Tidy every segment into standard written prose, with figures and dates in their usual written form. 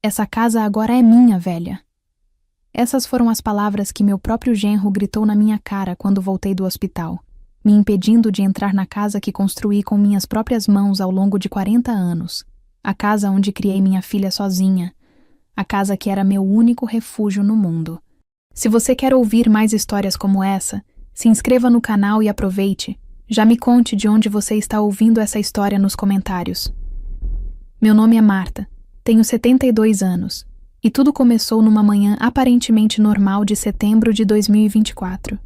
Essa casa agora é minha, velha. Essas foram as palavras que meu próprio genro gritou na minha cara quando voltei do hospital, me impedindo de entrar na casa que construí com minhas próprias mãos ao longo de 40 anos, a casa onde criei minha filha sozinha, a casa que era meu único refúgio no mundo. Se você quer ouvir mais histórias como essa, se inscreva no canal e aproveite. Já me conte de onde você está ouvindo essa história nos comentários. Meu nome é Marta, tenho 72 anos, e tudo começou numa manhã aparentemente normal de setembro de 2024.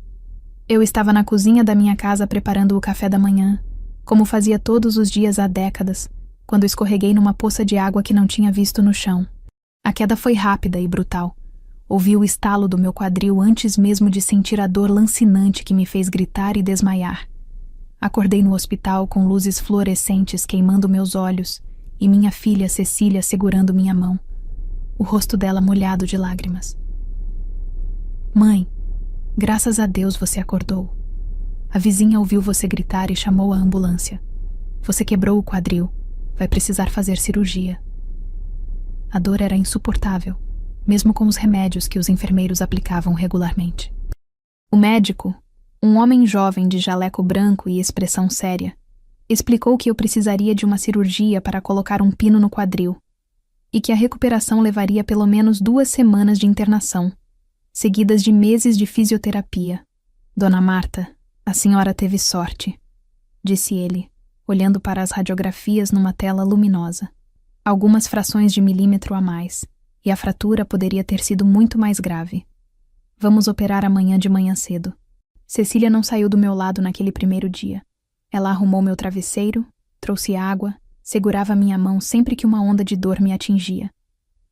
Eu estava na cozinha da minha casa preparando o café da manhã, como fazia todos os dias há décadas, quando escorreguei numa poça de água que não tinha visto no chão. A queda foi rápida e brutal. Ouvi o estalo do meu quadril antes mesmo de sentir a dor lancinante que me fez gritar e desmaiar. Acordei no hospital com luzes fluorescentes queimando meus olhos e minha filha Cecília segurando minha mão, o rosto dela molhado de lágrimas. Mãe, graças a Deus você acordou. A vizinha ouviu você gritar e chamou a ambulância. Você quebrou o quadril. Vai precisar fazer cirurgia. A dor era insuportável, mesmo com os remédios que os enfermeiros aplicavam regularmente. O médico, um homem jovem de jaleco branco e expressão séria, explicou que eu precisaria de uma cirurgia para colocar um pino no quadril e que a recuperação levaria pelo menos 2 semanas de internação, seguidas de meses de fisioterapia. Dona Marta, a senhora teve sorte, disse ele, olhando para as radiografias numa tela luminosa. Algumas frações de milímetro a mais, e a fratura poderia ter sido muito mais grave. Vamos operar amanhã de manhã cedo. Cecília não saiu do meu lado naquele primeiro dia. Ela arrumou meu travesseiro, trouxe água, segurava minha mão sempre que uma onda de dor me atingia.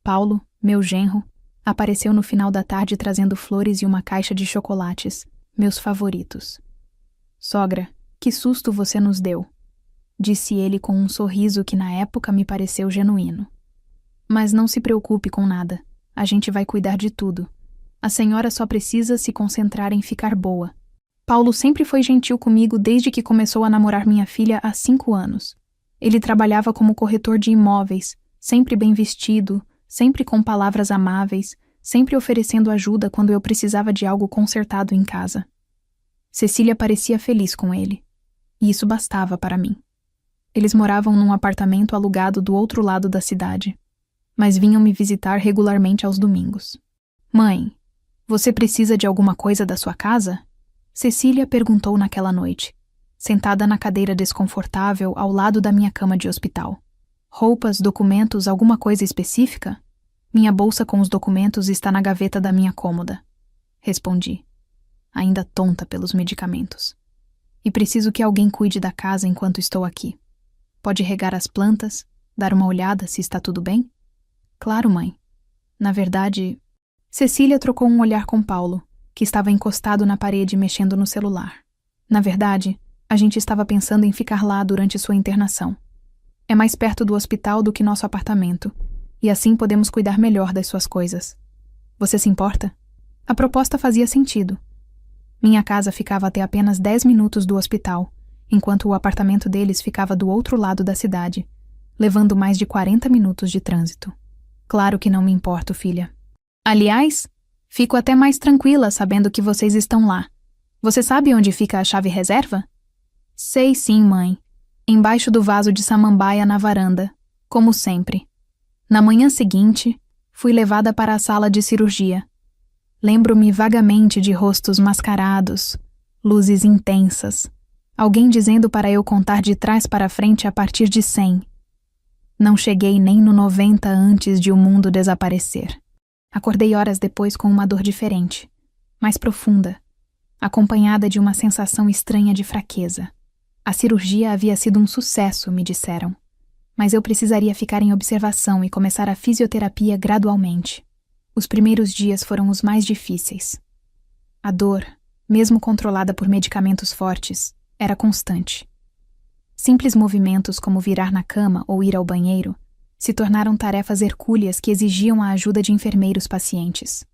Paulo, meu genro, apareceu no final da tarde trazendo flores e uma caixa de chocolates, meus favoritos. Sogra, que susto você nos deu, disse ele com um sorriso que na época me pareceu genuíno. Mas não se preocupe com nada, a gente vai cuidar de tudo. A senhora só precisa se concentrar em ficar boa. Paulo sempre foi gentil comigo desde que começou a namorar minha filha há 5 anos. Ele trabalhava como corretor de imóveis, sempre bem vestido, sempre com palavras amáveis, sempre oferecendo ajuda quando eu precisava de algo consertado em casa. Cecília parecia feliz com ele, e isso bastava para mim. Eles moravam num apartamento alugado do outro lado da cidade, mas vinham me visitar regularmente aos domingos. Mãe, você precisa de alguma coisa da sua casa? Cecília perguntou naquela noite, sentada na cadeira desconfortável ao lado da minha cama de hospital. Roupas, documentos, alguma coisa específica? Minha bolsa com os documentos está na gaveta da minha cômoda. Respondi, ainda tonta pelos medicamentos. E preciso que alguém cuide da casa enquanto estou aqui. Pode regar as plantas, dar uma olhada se está tudo bem? Claro, mãe. Na verdade... Cecília trocou um olhar com Paulo, que estava encostado na parede mexendo no celular. Na verdade, a gente estava pensando em ficar lá durante sua internação. É mais perto do hospital do que nosso apartamento, e assim podemos cuidar melhor das suas coisas. Você se importa? A proposta fazia sentido. Minha casa ficava até apenas 10 minutos do hospital, enquanto o apartamento deles ficava do outro lado da cidade, levando mais de 40 minutos de trânsito. Claro que não me importo, filha. Aliás, fico até mais tranquila sabendo que vocês estão lá. Você sabe onde fica a chave reserva? Sei sim, mãe. Embaixo do vaso de samambaia na varanda, como sempre. Na manhã seguinte, fui levada para a sala de cirurgia. Lembro-me vagamente de rostos mascarados, luzes intensas, alguém dizendo para eu contar de trás para frente a partir de 100. Não cheguei nem no 90 antes de o mundo desaparecer. Acordei horas depois com uma dor diferente, mais profunda, acompanhada de uma sensação estranha de fraqueza. A cirurgia havia sido um sucesso, me disseram, mas eu precisaria ficar em observação e começar a fisioterapia gradualmente. Os primeiros dias foram os mais difíceis. A dor, mesmo controlada por medicamentos fortes, era constante. Simples movimentos como virar na cama ou ir ao banheiro se tornaram tarefas hercúleas que exigiam a ajuda de enfermeiros pacientes.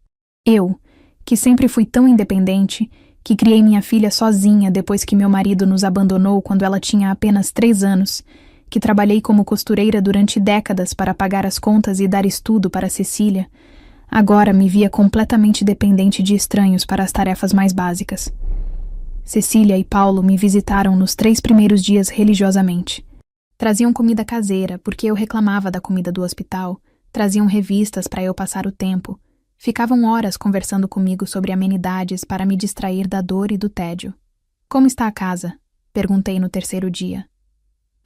Eu, que sempre fui tão independente, que criei minha filha sozinha depois que meu marido nos abandonou quando ela tinha apenas 3 anos, que trabalhei como costureira durante décadas para pagar as contas e dar estudo para Cecília, agora me via completamente dependente de estranhos para as tarefas mais básicas. Cecília e Paulo me visitaram nos 3 primeiros dias religiosamente. Traziam comida caseira, porque eu reclamava da comida do hospital, traziam revistas para eu passar o tempo, ficavam horas conversando comigo sobre amenidades para me distrair da dor e do tédio. Como está a casa? Perguntei no 3º dia.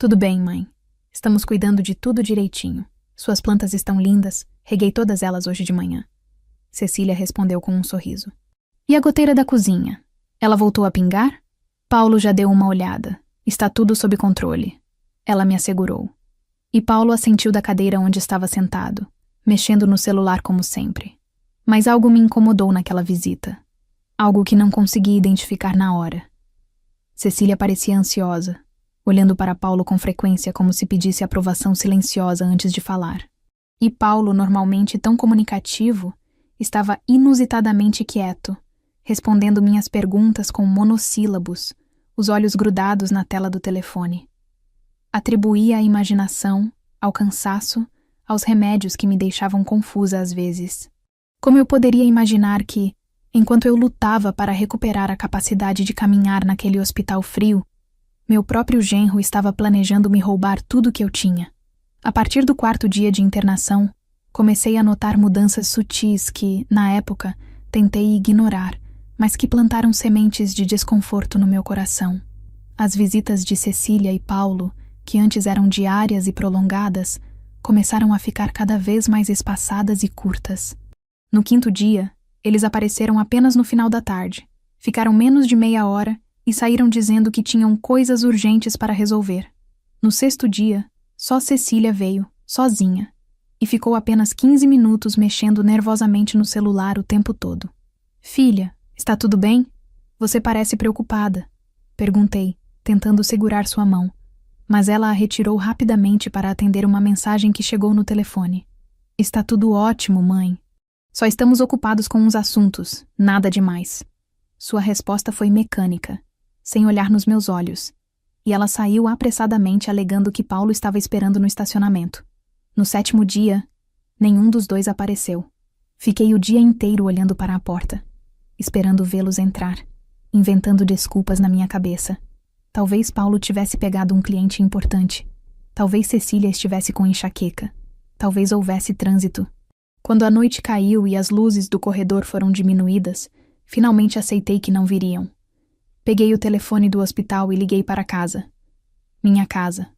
Tudo bem, mãe. Estamos cuidando de tudo direitinho. Suas plantas estão lindas, reguei todas elas hoje de manhã. Cecília respondeu com um sorriso. E a goteira da cozinha? Ela voltou a pingar? Paulo já deu uma olhada. Está tudo sob controle. Ela me assegurou. E Paulo assentiu da cadeira onde estava sentado, mexendo no celular como sempre. Mas algo me incomodou naquela visita. Algo que não consegui identificar na hora. Cecília parecia ansiosa, olhando para Paulo com frequência como se pedisse aprovação silenciosa antes de falar. E Paulo, normalmente tão comunicativo, estava inusitadamente quieto, respondendo minhas perguntas com monossílabos, os olhos grudados na tela do telefone. Atribuía à imaginação, ao cansaço, aos remédios que me deixavam confusa às vezes. Como eu poderia imaginar que, enquanto eu lutava para recuperar a capacidade de caminhar naquele hospital frio, meu próprio genro estava planejando me roubar tudo que eu tinha? A partir do 4º dia de internação, comecei a notar mudanças sutis que, na época, tentei ignorar, mas que plantaram sementes de desconforto no meu coração. As visitas de Cecília e Paulo, que antes eram diárias e prolongadas, começaram a ficar cada vez mais espaçadas e curtas. No 5º dia, eles apareceram apenas no final da tarde, ficaram menos de meia hora e saíram dizendo que tinham coisas urgentes para resolver. No 6º dia, só Cecília veio, sozinha, e ficou apenas 15 minutos mexendo nervosamente no celular o tempo todo. Filha, está tudo bem? Você parece preocupada, perguntei, tentando segurar sua mão, mas ela a retirou rapidamente para atender uma mensagem que chegou no telefone. Está tudo ótimo, mãe. Só estamos ocupados com uns assuntos, nada demais. Sua resposta foi mecânica, sem olhar nos meus olhos, e ela saiu apressadamente alegando que Paulo estava esperando no estacionamento. No 7º dia, nenhum dos dois apareceu. Fiquei o dia inteiro olhando para a porta, esperando vê-los entrar, inventando desculpas na minha cabeça. Talvez Paulo tivesse pegado um cliente importante. Talvez Cecília estivesse com enxaqueca. Talvez houvesse trânsito. Quando a noite caiu e as luzes do corredor foram diminuídas, finalmente aceitei que não viriam. Peguei o telefone do hospital e liguei para casa. Minha casa.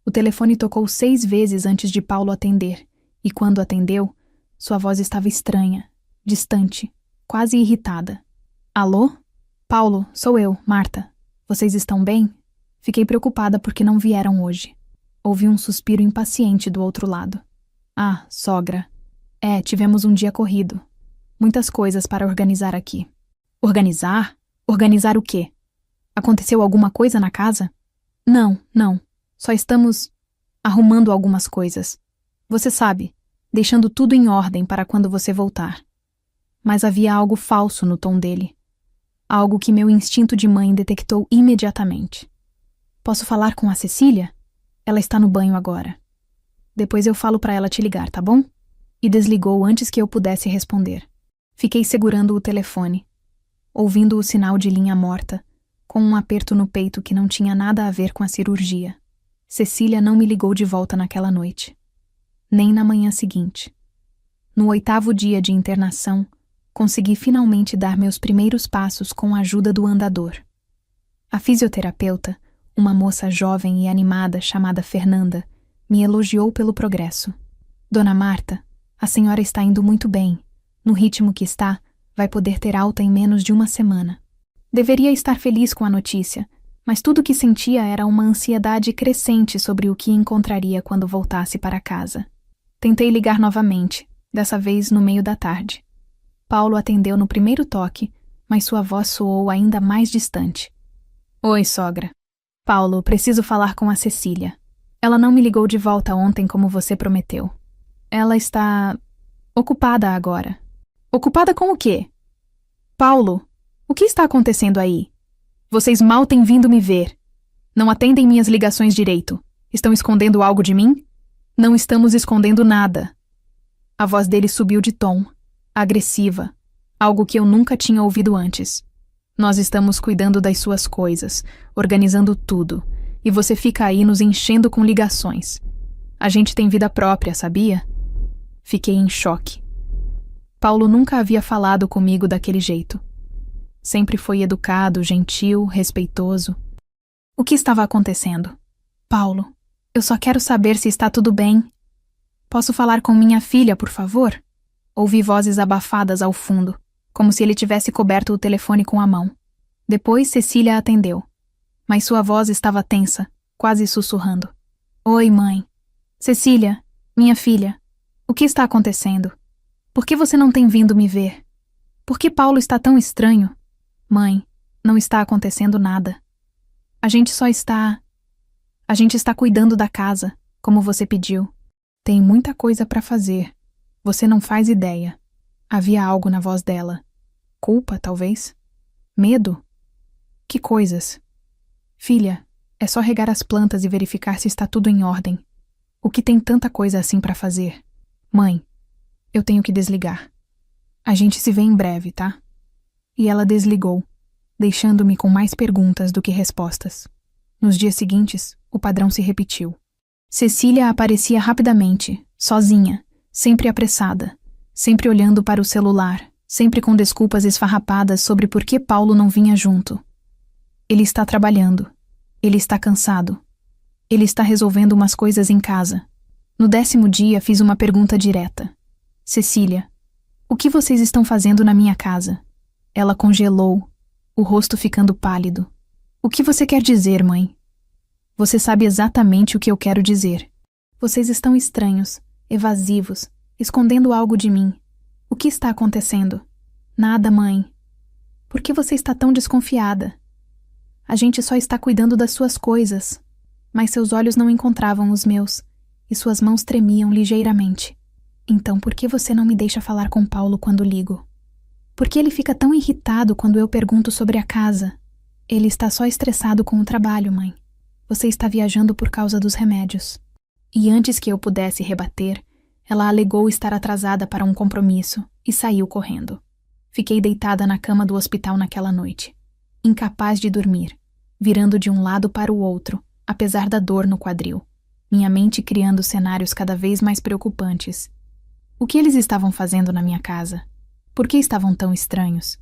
O telefone tocou 6 vezes antes de Paulo atender, e quando atendeu, sua voz estava estranha, distante, quase irritada. Alô? Paulo, sou eu, Marta. Vocês estão bem? Fiquei preocupada porque não vieram hoje. Ouvi um suspiro impaciente do outro lado. Ah, sogra. Tivemos um dia corrido. Muitas coisas para organizar aqui. Organizar? Organizar o quê? Aconteceu alguma coisa na casa? Não. Só estamos arrumando algumas coisas. Você sabe, deixando tudo em ordem para quando você voltar. Mas havia algo falso no tom dele. Algo que meu instinto de mãe detectou imediatamente. Posso falar com a Cecília? Ela está no banho agora. Depois eu falo para ela te ligar, tá bom? E desligou antes que eu pudesse responder. Fiquei segurando o telefone, ouvindo o sinal de linha morta, com um aperto no peito que não tinha nada a ver com a cirurgia. Cecília não me ligou de volta naquela noite. Nem na manhã seguinte. No 8º dia de internação, consegui finalmente dar meus primeiros passos com a ajuda do andador. A fisioterapeuta, uma moça jovem e animada chamada Fernanda, me elogiou pelo progresso. Dona Marta, a senhora está indo muito bem. No ritmo que está, vai poder ter alta em menos de uma semana. Deveria estar feliz com a notícia, mas tudo o que sentia era uma ansiedade crescente sobre o que encontraria quando voltasse para casa. Tentei ligar novamente, dessa vez no meio da tarde. Paulo atendeu no primeiro toque, mas sua voz soou ainda mais distante. Oi, sogra. Paulo, preciso falar com a Cecília. Ela não me ligou de volta ontem como você prometeu. Ela está ocupada agora. Ocupada com o quê? Paulo, o que está acontecendo aí? Vocês mal têm vindo me ver. Não atendem minhas ligações direito. Estão escondendo algo de mim? Não estamos escondendo nada. A voz dele subiu de tom, agressiva, algo que eu nunca tinha ouvido antes. Nós estamos cuidando das suas coisas, organizando tudo, e você fica aí nos enchendo com ligações. A gente tem vida própria, sabia? Fiquei em choque. Paulo nunca havia falado comigo daquele jeito. Sempre foi educado, gentil, respeitoso. O que estava acontecendo? Paulo, eu só quero saber se está tudo bem. Posso falar com minha filha, por favor? Ouvi vozes abafadas ao fundo, como se ele tivesse coberto o telefone com a mão. Depois Cecília atendeu, mas sua voz estava tensa, quase sussurrando. Oi, mãe. Cecília, minha filha, o que está acontecendo? Por que você não tem vindo me ver? Por que Paulo está tão estranho? Mãe, não está acontecendo nada. A gente está cuidando da casa, como você pediu. Tem muita coisa para fazer. Você não faz ideia. Havia algo na voz dela. Culpa, talvez? Medo? Que coisas? Filha, é só regar as plantas e verificar se está tudo em ordem. O que tem tanta coisa assim para fazer? Mãe, eu tenho que desligar. A gente se vê em breve, tá? E ela desligou, deixando-me com mais perguntas do que respostas. Nos dias seguintes, o padrão se repetiu. Cecília aparecia rapidamente, sozinha, sempre apressada, sempre olhando para o celular, sempre com desculpas esfarrapadas sobre por que Paulo não vinha junto. Ele está trabalhando. Ele está cansado. Ele está resolvendo umas coisas em casa. No 10º dia, fiz uma pergunta direta. Cecília, o que vocês estão fazendo na minha casa? Ela congelou, o rosto ficando pálido. O que você quer dizer, mãe? Você sabe exatamente o que eu quero dizer. Vocês estão estranhos, evasivos, escondendo algo de mim. O que está acontecendo? Nada, mãe. Por que você está tão desconfiada? A gente só está cuidando das suas coisas. Mas seus olhos não encontravam os meus, e suas mãos tremiam ligeiramente. Então por que você não me deixa falar com Paulo quando ligo? Por que ele fica tão irritado quando eu pergunto sobre a casa? Ele está só estressado com o trabalho, mãe. Você está viajando por causa dos remédios. E antes que eu pudesse rebater, ela alegou estar atrasada para um compromisso e saiu correndo. Fiquei deitada na cama do hospital naquela noite, incapaz de dormir, virando de um lado para o outro, apesar da dor no quadril, minha mente criando cenários cada vez mais preocupantes. O que eles estavam fazendo na minha casa? Por que estavam tão estranhos?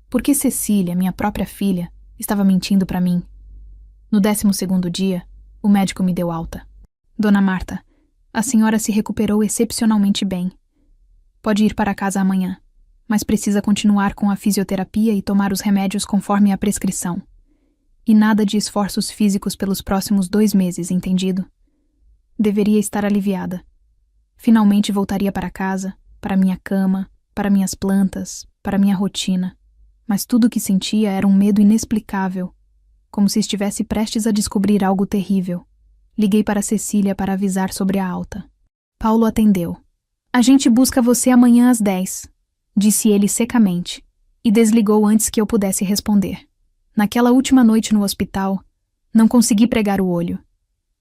Por que Cecília, minha própria filha, estava mentindo para mim? No 12º dia, o médico me deu alta. Dona Marta, a senhora se recuperou excepcionalmente bem. Pode ir para casa amanhã, mas precisa continuar com a fisioterapia e tomar os remédios conforme a prescrição. E nada de esforços físicos pelos próximos 2 meses, entendido? Deveria estar aliviada. Finalmente voltaria para casa, para minha cama, para minhas plantas, para minha rotina. Mas tudo o que sentia era um medo inexplicável, como se estivesse prestes a descobrir algo terrível. Liguei para Cecília para avisar sobre a alta. Paulo atendeu. A gente busca você amanhã às 10, disse ele secamente, e desligou antes que eu pudesse responder. Naquela última noite no hospital, não consegui pregar o olho.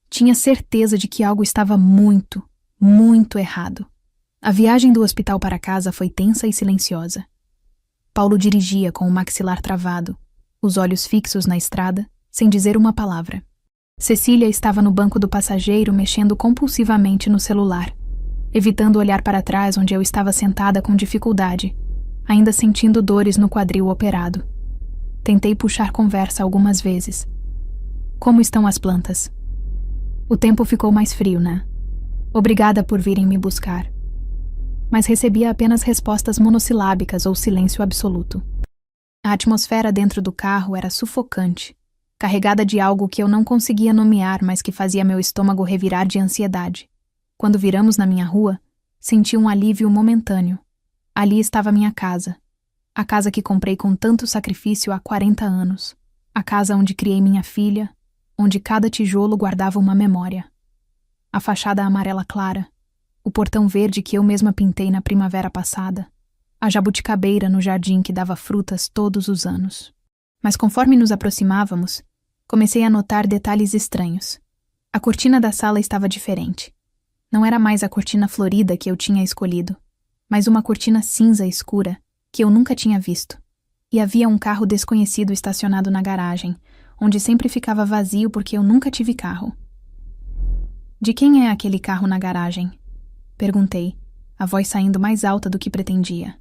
Tinha certeza de que algo estava muito, muito errado. A viagem do hospital para casa foi tensa e silenciosa. Paulo dirigia com o maxilar travado, os olhos fixos na estrada, sem dizer uma palavra. Cecília estava no banco do passageiro mexendo compulsivamente no celular, evitando olhar para trás onde eu estava sentada com dificuldade, ainda sentindo dores no quadril operado. Tentei puxar conversa algumas vezes. Como estão as plantas? O tempo ficou mais frio, né? Obrigada por virem me buscar. Mas recebia apenas respostas monossilábicas ou silêncio absoluto. A atmosfera dentro do carro era sufocante, carregada de algo que eu não conseguia nomear, mas que fazia meu estômago revirar de ansiedade. Quando viramos na minha rua, senti um alívio momentâneo. Ali estava minha casa. A casa que comprei com tanto sacrifício há 40 anos. A casa onde criei minha filha, onde cada tijolo guardava uma memória. A fachada amarela clara, o portão verde que eu mesma pintei na primavera passada, a jabuticabeira no jardim que dava frutas todos os anos. Mas conforme nos aproximávamos, comecei a notar detalhes estranhos. A cortina da sala estava diferente. Não era mais a cortina florida que eu tinha escolhido, mas uma cortina cinza escura que eu nunca tinha visto. E havia um carro desconhecido estacionado na garagem, onde sempre ficava vazio porque eu nunca tive carro. De quem é aquele carro na garagem? Perguntei, a voz saindo mais alta do que pretendia.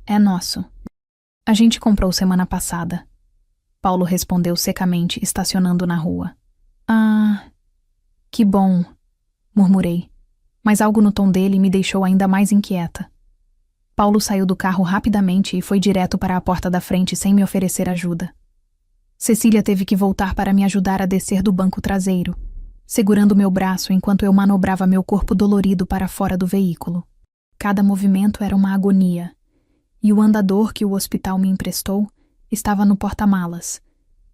É nosso. A gente comprou semana passada. Paulo respondeu secamente, estacionando na rua. Ah, que bom, murmurei, mas algo no tom dele me deixou ainda mais inquieta. Paulo saiu do carro rapidamente e foi direto para a porta da frente sem me oferecer ajuda. Cecília teve que voltar para me ajudar a descer do banco traseiro, segurando meu braço enquanto eu manobrava meu corpo dolorido para fora do veículo. Cada movimento era uma agonia, e o andador que o hospital me emprestou estava no porta-malas,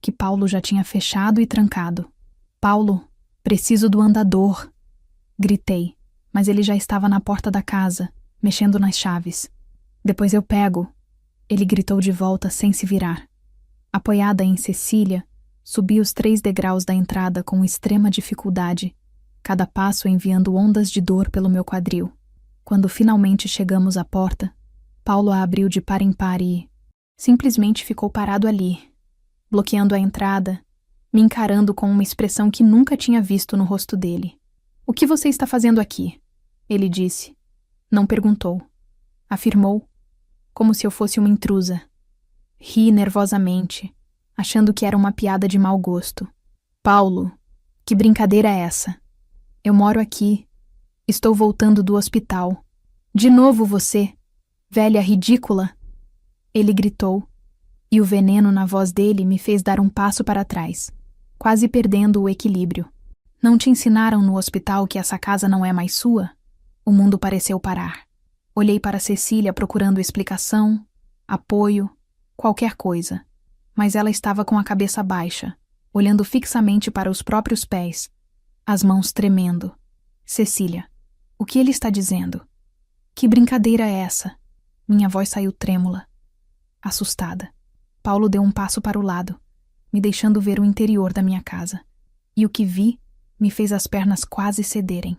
que Paulo já tinha fechado e trancado. Paulo, preciso do andador, gritei, mas ele já estava na porta da casa, mexendo nas chaves. Depois eu pego, ele gritou de volta sem se virar. Apoiada em Cecília, subi os 3 degraus da entrada com extrema dificuldade, cada passo enviando ondas de dor pelo meu quadril. Quando finalmente chegamos à porta, Paulo a abriu de par em par e simplesmente ficou parado ali, bloqueando a entrada, me encarando com uma expressão que nunca tinha visto no rosto dele. "O que você está fazendo aqui?" ele disse. Não perguntou. Afirmou, como se eu fosse uma intrusa. Ri nervosamente, achando que era uma piada de mau gosto. "Paulo, que brincadeira é essa? Eu moro aqui. Estou voltando do hospital. De novo você, velha ridícula!" Ele gritou, e o veneno na voz dele me fez dar um passo para trás, quase perdendo o equilíbrio. "Não te ensinaram no hospital que essa casa não é mais sua?" O mundo pareceu parar. Olhei para Cecília procurando explicação, apoio, qualquer coisa, mas ela estava com a cabeça baixa, olhando fixamente para os próprios pés, as mãos tremendo. "Cecília, o que ele está dizendo? Que brincadeira é essa?" Minha voz saiu trêmula, assustada. Paulo deu um passo para o lado, me deixando ver o interior da minha casa. E o que vi me fez as pernas quase cederem.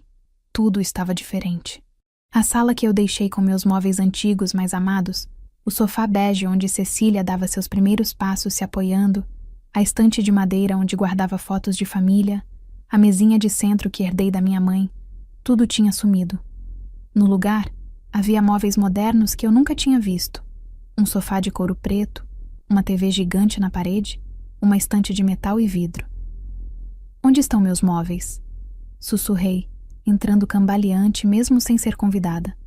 Tudo estava diferente. A sala que eu deixei com meus móveis antigos mais amados, o sofá bege onde Cecília dava seus primeiros passos se apoiando, a estante de madeira onde guardava fotos de família, a mesinha de centro que herdei da minha mãe, tudo tinha sumido. No lugar, havia móveis modernos que eu nunca tinha visto. Um sofá de couro preto, uma TV gigante na parede, uma estante de metal e vidro. "Onde estão meus móveis?" sussurrei, entrando cambaleante mesmo sem ser convidada.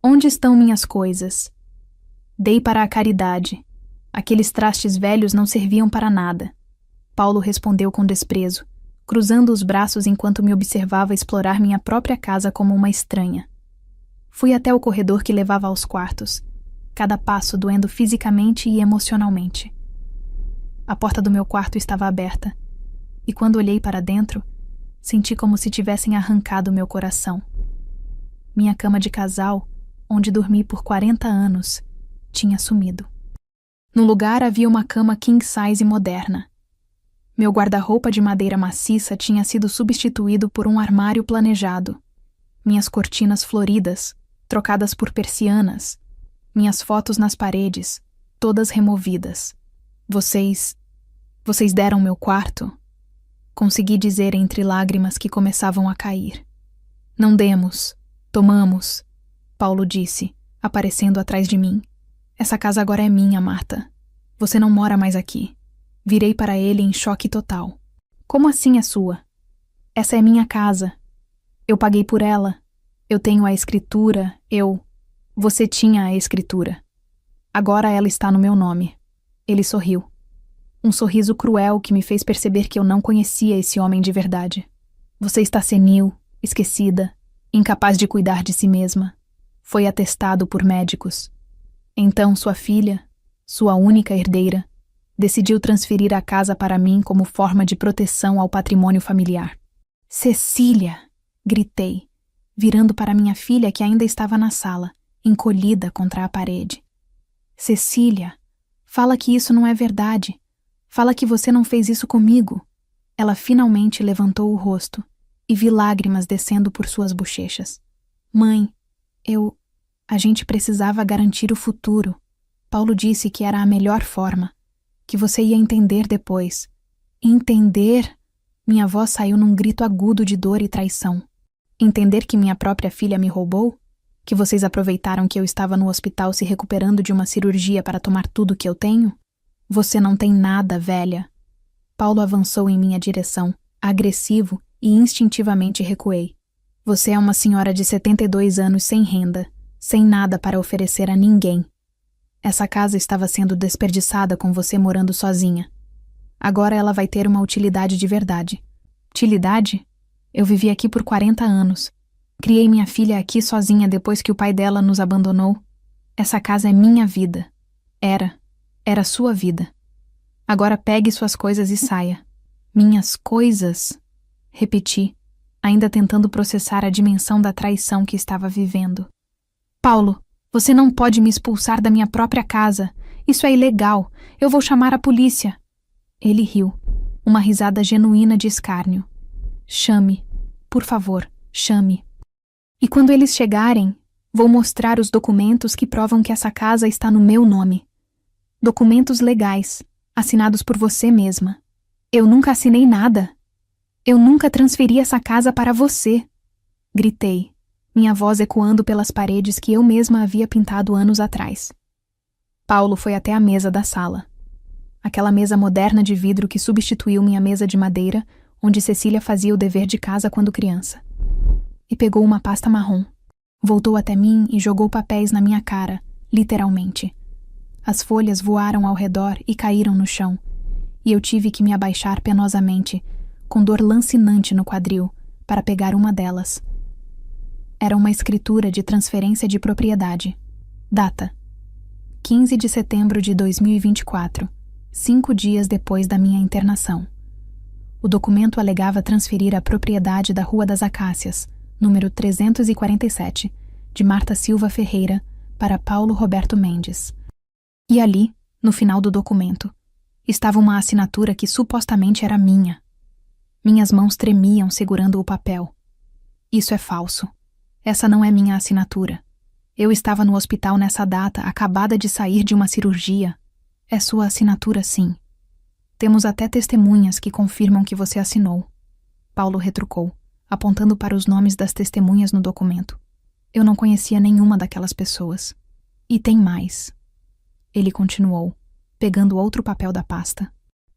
"Onde estão minhas coisas? Dei para a caridade. Aqueles trastes velhos não serviam para nada." Paulo respondeu com desprezo, cruzando os braços enquanto me observava explorar minha própria casa como uma estranha. Fui até o corredor que levava aos quartos, cada passo doendo fisicamente e emocionalmente. A porta do meu quarto estava aberta, e quando olhei para dentro, senti como se tivessem arrancado meu coração. Minha cama de casal, onde dormi por 40 anos, tinha sumido. No lugar havia uma cama king size moderna. Meu guarda-roupa de madeira maciça tinha sido substituído por um armário planejado. Minhas cortinas floridas, trocadas por persianas, minhas fotos nas paredes, todas removidas. Vocês deram meu quarto?" Consegui dizer entre lágrimas que começavam a cair. "Não demos, tomamos", Paulo disse, aparecendo atrás de mim. "Essa casa agora é minha, Marta. Você não mora mais aqui." Virei para ele em choque total. "Como assim é sua? Essa é minha casa. Eu paguei por ela. Eu tenho a escritura, Você tinha a escritura. Agora ela está no meu nome." Ele sorriu. Um sorriso cruel que me fez perceber que eu não conhecia esse homem de verdade. "Você está senil, esquecida, incapaz de cuidar de si mesma. Foi atestado por médicos. Então sua filha, sua única herdeira, decidiu transferir a casa para mim como forma de proteção ao patrimônio familiar." "Cecília!" gritei, virando para minha filha que ainda estava na sala, encolhida contra a parede. "Cecília, fala que isso não é verdade. Fala que você não fez isso comigo." Ela finalmente levantou o rosto e vi lágrimas descendo por suas bochechas. Mãe, a gente precisava garantir o futuro. Paulo disse que era a melhor forma, que você ia entender depois. Entender? Minha voz saiu num grito agudo de dor e traição. Entender que minha própria filha me roubou? Que vocês aproveitaram que eu estava no hospital se recuperando de uma cirurgia para tomar tudo que eu tenho? Você não tem nada, velha. Paulo avançou em minha direção, agressivo, e instintivamente recuei. Você é uma senhora de 72 anos sem renda, sem nada para oferecer a ninguém. Essa casa estava sendo desperdiçada com você morando sozinha. Agora ela vai ter uma utilidade de verdade. Utilidade? Eu vivi aqui por 40 anos. Criei minha filha aqui sozinha depois que o pai dela nos abandonou. Essa casa é minha vida. Era sua vida. Agora pegue suas coisas e saia. Minhas coisas? Repeti, ainda tentando processar a dimensão da traição que estava vivendo. Paulo, você não pode me expulsar da minha própria casa. Isso é ilegal. Eu vou chamar a polícia. Ele riu, uma risada genuína de escárnio. Chame, por favor, chame. E quando eles chegarem, vou mostrar os documentos que provam que essa casa está no meu nome. Documentos legais, assinados por você mesma. Eu nunca assinei nada. Eu nunca transferi essa casa para você. Gritei, minha voz ecoando pelas paredes que eu mesma havia pintado anos atrás. Paulo foi até a mesa da sala. Aquela mesa moderna de vidro que substituiu minha mesa de madeira, onde Cecília fazia o dever de casa quando criança. E pegou uma pasta marrom. Voltou até mim e jogou papéis na minha cara, literalmente. As folhas voaram ao redor e caíram no chão, e eu tive que me abaixar penosamente, com dor lancinante no quadril, para pegar uma delas. Era uma escritura de transferência de propriedade. Data: 15 de setembro de 2024, 5 dias depois da minha internação. O documento alegava transferir a propriedade da Rua das Acácias, número 347, de Marta Silva Ferreira, para Paulo Roberto Mendes. E ali, no final do documento, estava uma assinatura que supostamente era minha. Minhas mãos tremiam segurando o papel. Isso é falso. Essa não é minha assinatura. Eu estava no hospital nessa data, acabada de sair de uma cirurgia. É sua assinatura, sim. Temos até testemunhas que confirmam que você assinou. Paulo retrucou, apontando para os nomes das testemunhas no documento. Eu não conhecia nenhuma daquelas pessoas. E tem mais. Ele continuou, pegando outro papel da pasta.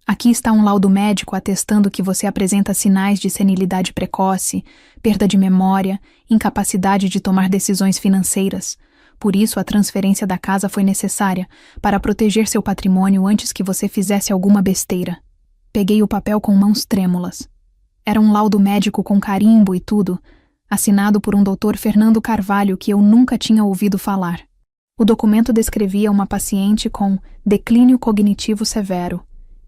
Aqui está um laudo médico atestando que você apresenta sinais de senilidade precoce, perda de memória, incapacidade de tomar decisões financeiras. Por isso, a transferência da casa foi necessária, para proteger seu patrimônio antes que você fizesse alguma besteira. Peguei o papel com mãos trêmulas. Era um laudo médico com carimbo e tudo, assinado por um Dr. Fernando Carvalho que eu nunca tinha ouvido falar. O documento descrevia uma paciente com declínio cognitivo severo,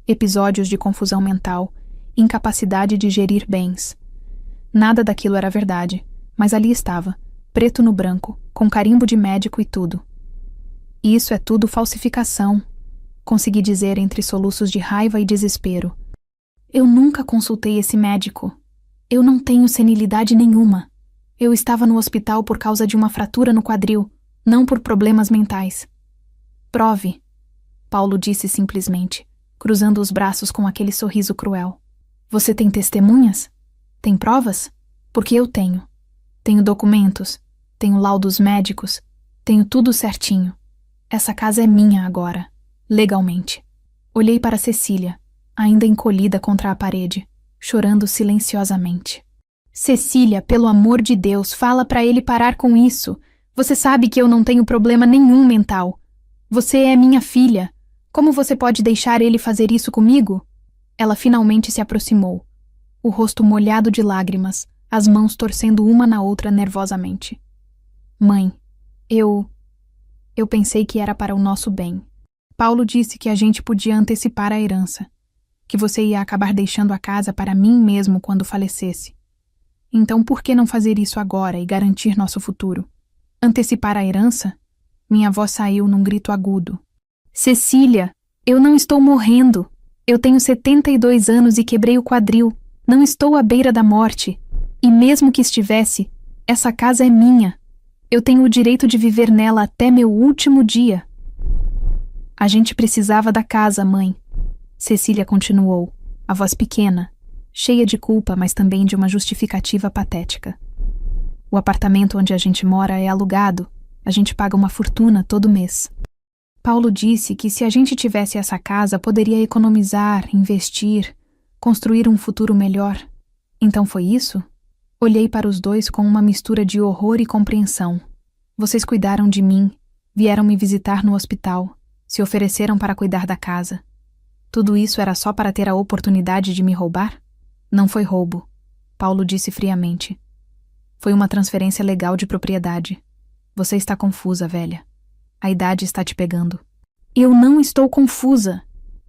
episódios de confusão mental, incapacidade de gerir bens. Nada daquilo era verdade, mas ali estava, preto no branco, com carimbo de médico e tudo. Isso é tudo falsificação, consegui dizer entre soluços de raiva e desespero. Eu nunca consultei esse médico. Eu não tenho senilidade nenhuma. Eu estava no hospital por causa de uma fratura no quadril, não por problemas mentais. Prove, Paulo disse simplesmente, cruzando os braços com aquele sorriso cruel. Você tem testemunhas? Tem provas? Porque eu tenho. Tenho documentos, tenho laudos médicos, tenho tudo certinho. Essa casa é minha agora, legalmente. Olhei para Cecília, ainda encolhida contra a parede, chorando silenciosamente. Cecília, pelo amor de Deus, fala para ele parar com isso. Você sabe que eu não tenho problema nenhum mental. Você é minha filha. Como você pode deixar ele fazer isso comigo? Ela finalmente se aproximou, o rosto molhado de lágrimas, as mãos torcendo uma na outra nervosamente. Mãe, eu pensei que era para o nosso bem. Paulo disse que a gente podia antecipar a herança, que você ia acabar deixando a casa para mim mesmo quando falecesse. Então por que não fazer isso agora e garantir nosso futuro? Antecipar a herança? Minha voz saiu num grito agudo. Cecília, eu não estou morrendo. Eu tenho 72 anos e quebrei o quadril. Não estou à beira da morte. E mesmo que estivesse, essa casa é minha. Eu tenho o direito de viver nela até meu último dia. A gente precisava da casa, mãe. Cecília continuou, a voz pequena, cheia de culpa, mas também de uma justificativa patética. O apartamento onde a gente mora é alugado. A gente paga uma fortuna todo mês. Paulo disse que se a gente tivesse essa casa, poderia economizar, investir, construir um futuro melhor. Então foi isso? Olhei para os dois com uma mistura de horror e compreensão. Vocês cuidaram de mim, vieram me visitar no hospital, se ofereceram para cuidar da casa. Tudo isso era só para ter a oportunidade de me roubar? Não foi roubo, Paulo disse friamente. Foi uma transferência legal de propriedade. Você está confusa, velha. A idade está te pegando. Eu não estou confusa!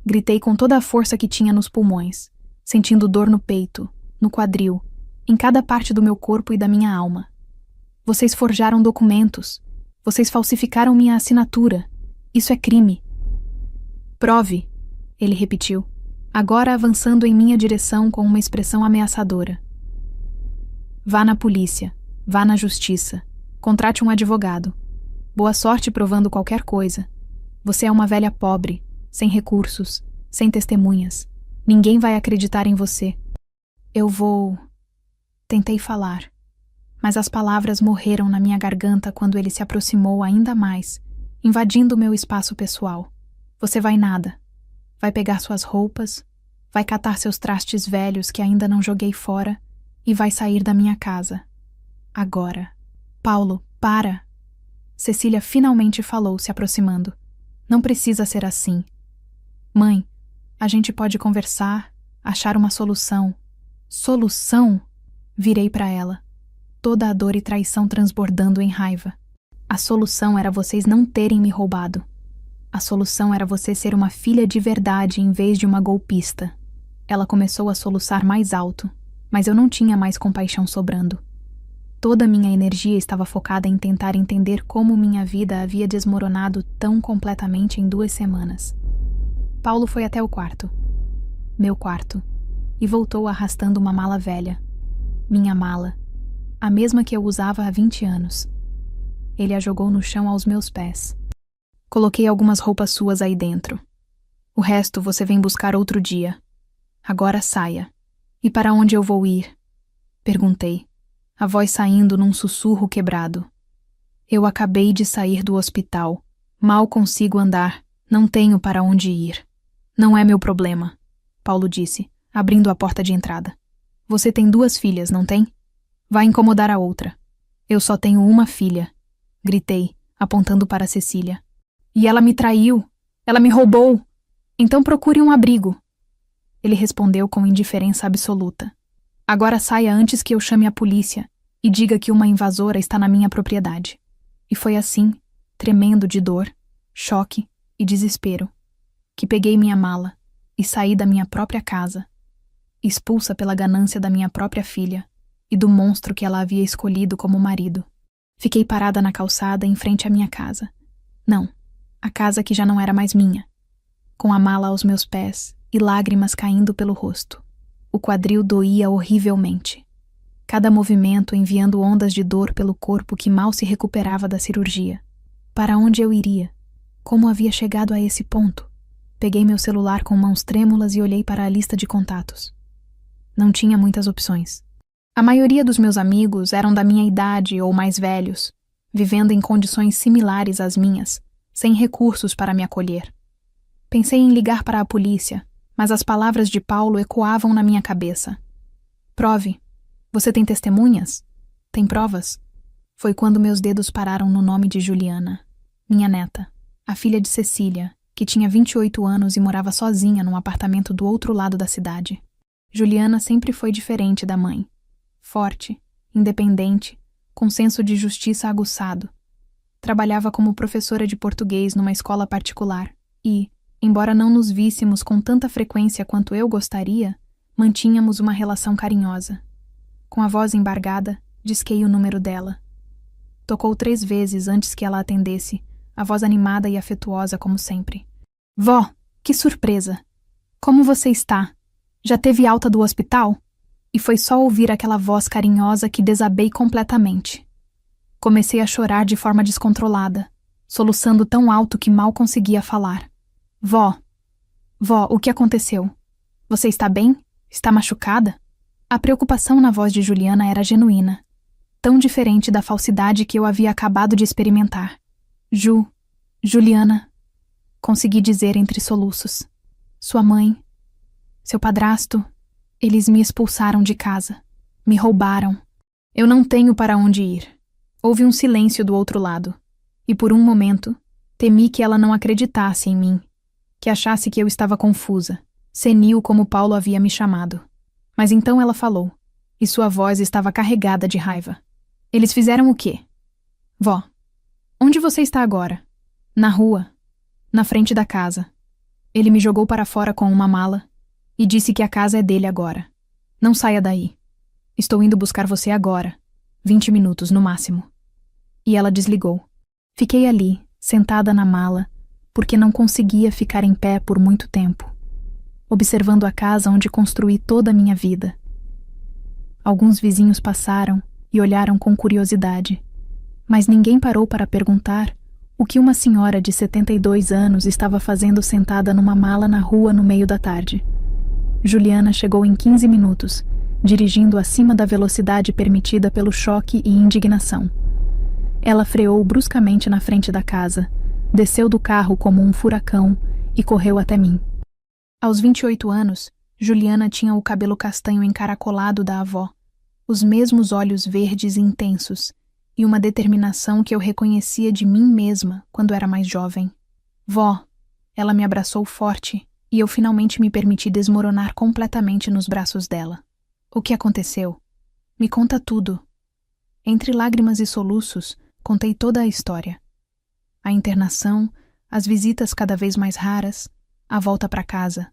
Gritei com toda a força que tinha nos pulmões, sentindo dor no peito, no quadril, em cada parte do meu corpo e da minha alma. Vocês forjaram documentos. Vocês falsificaram minha assinatura. Isso é crime. Prove, ele repetiu, agora avançando em minha direção com uma expressão ameaçadora. Vá na polícia, vá na justiça, contrate um advogado. Boa sorte provando qualquer coisa. Você é uma velha pobre, sem recursos, sem testemunhas. Ninguém vai acreditar em você. Eu vou... Tentei falar, mas as palavras morreram na minha garganta quando ele se aproximou ainda mais, invadindo meu espaço pessoal. Você vai nada. Vai pegar suas roupas, vai catar seus trastes velhos que ainda não joguei fora e vai sair da minha casa. Agora. Paulo, para! Cecília finalmente falou, se aproximando. Não precisa ser assim. Mãe, a gente pode conversar, achar uma solução. Solução? Virei para ela, toda a dor e traição transbordando em raiva. A solução era vocês não terem me roubado. A solução era você ser uma filha de verdade em vez de uma golpista. Ela começou a soluçar mais alto, mas eu não tinha mais compaixão sobrando. Toda minha energia estava focada em tentar entender como minha vida havia desmoronado tão completamente em 2 semanas. Paulo foi até o quarto. Meu quarto. E voltou arrastando uma mala velha. Minha mala. A mesma que eu usava há 20 anos. Ele a jogou no chão aos meus pés. Coloquei algumas roupas suas aí dentro. O resto você vem buscar outro dia. Agora saia. E para onde eu vou ir? Perguntei, a voz saindo num sussurro quebrado. Eu acabei de sair do hospital. Mal consigo andar. Não tenho para onde ir. Não é meu problema, Paulo disse, abrindo a porta de entrada. Você tem 2 filhas, não tem? Vai incomodar a outra. Eu só tenho uma filha, gritei, apontando para Cecília. E ela me traiu. Ela me roubou. Então procure um abrigo. Ele respondeu com indiferença absoluta. Agora saia antes que eu chame a polícia e diga que uma invasora está na minha propriedade. E foi assim, tremendo de dor, choque e desespero, que peguei minha mala e saí da minha própria casa, expulsa pela ganância da minha própria filha e do monstro que ela havia escolhido como marido. Fiquei parada na calçada em frente à minha casa. Não, a casa que já não era mais minha, com a mala aos meus pés e lágrimas caindo pelo rosto. O quadril doía horrivelmente. Cada movimento enviando ondas de dor pelo corpo que mal se recuperava da cirurgia. Para onde eu iria? Como havia chegado a esse ponto? Peguei meu celular com mãos trêmulas e olhei para a lista de contatos. Não tinha muitas opções. A maioria dos meus amigos eram da minha idade ou mais velhos, vivendo em condições similares às minhas, sem recursos para me acolher. Pensei em ligar para a polícia, mas as palavras de Paulo ecoavam na minha cabeça. Prove. Você tem testemunhas? Tem provas? Foi quando meus dedos pararam no nome de Juliana, minha neta, a filha de Cecília, que tinha 28 anos e morava sozinha num apartamento do outro lado da cidade. Juliana sempre foi diferente da mãe. Forte, independente, com senso de justiça aguçado. Trabalhava como professora de português numa escola particular e, embora não nos víssemos com tanta frequência quanto eu gostaria, mantínhamos uma relação carinhosa. Com a voz embargada, disquei o número dela. Tocou 3 vezes antes que ela atendesse, a voz animada e afetuosa como sempre. Vó, que surpresa! Como você está? Já teve alta do hospital? E foi só ouvir aquela voz carinhosa que desabei completamente. Comecei a chorar de forma descontrolada, soluçando tão alto que mal conseguia falar. Vó, o que aconteceu? Você está bem? Está machucada? A preocupação na voz de Juliana era genuína, tão diferente da falsidade que eu havia acabado de experimentar. Juliana, consegui dizer entre soluços. Sua mãe, seu padrasto, eles me expulsaram de casa. Me roubaram. Eu não tenho para onde ir. Houve um silêncio do outro lado. E por um momento, temi que ela não acreditasse em mim, que achasse que eu estava confusa, senil como Paulo havia me chamado. Mas então ela falou, e sua voz estava carregada de raiva. Eles fizeram o quê? Vó, onde você está agora? Na rua, na frente da casa. Ele me jogou para fora com uma mala e disse que a casa é dele agora. Não saia daí. Estou indo buscar você agora. 20 minutos no máximo. E ela desligou. Fiquei ali, sentada na mala, porque não conseguia ficar em pé por muito tempo, observando a casa onde construí toda a minha vida. Alguns vizinhos passaram e olharam com curiosidade, mas ninguém parou para perguntar o que uma senhora de 72 anos estava fazendo sentada numa mala na rua no meio da tarde. Juliana chegou em 15 minutos, dirigindo acima da velocidade permitida pelo choque e indignação. Ela freou bruscamente na frente da casa, desceu do carro como um furacão e correu até mim. Aos 28 anos, Juliana tinha o cabelo castanho encaracolado da avó, os mesmos olhos verdes intensos e uma determinação que eu reconhecia de mim mesma quando era mais jovem. Vó, ela me abraçou forte e eu finalmente me permiti desmoronar completamente nos braços dela. O que aconteceu? Me conta tudo. Entre lágrimas e soluços, contei toda a história. A internação, as visitas cada vez mais raras, a volta para casa,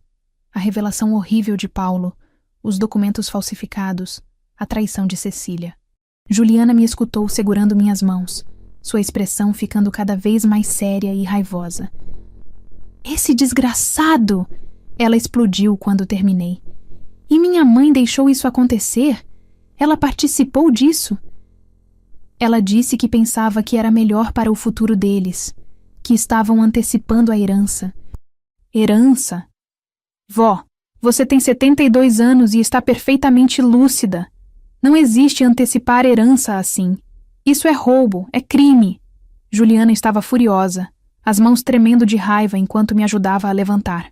a revelação horrível de Paulo, os documentos falsificados, a traição de Cecília. Juliana me escutou segurando minhas mãos, sua expressão ficando cada vez mais séria e raivosa. Esse desgraçado! Ela explodiu quando terminei. E minha mãe deixou isso acontecer? Ela participou disso? Ela disse que pensava que era melhor para o futuro deles, que estavam antecipando a herança. Herança? Vó, você tem 72 anos e está perfeitamente lúcida. Não existe antecipar herança assim. Isso é roubo, é crime. Juliana estava furiosa, as mãos tremendo de raiva enquanto me ajudava a levantar.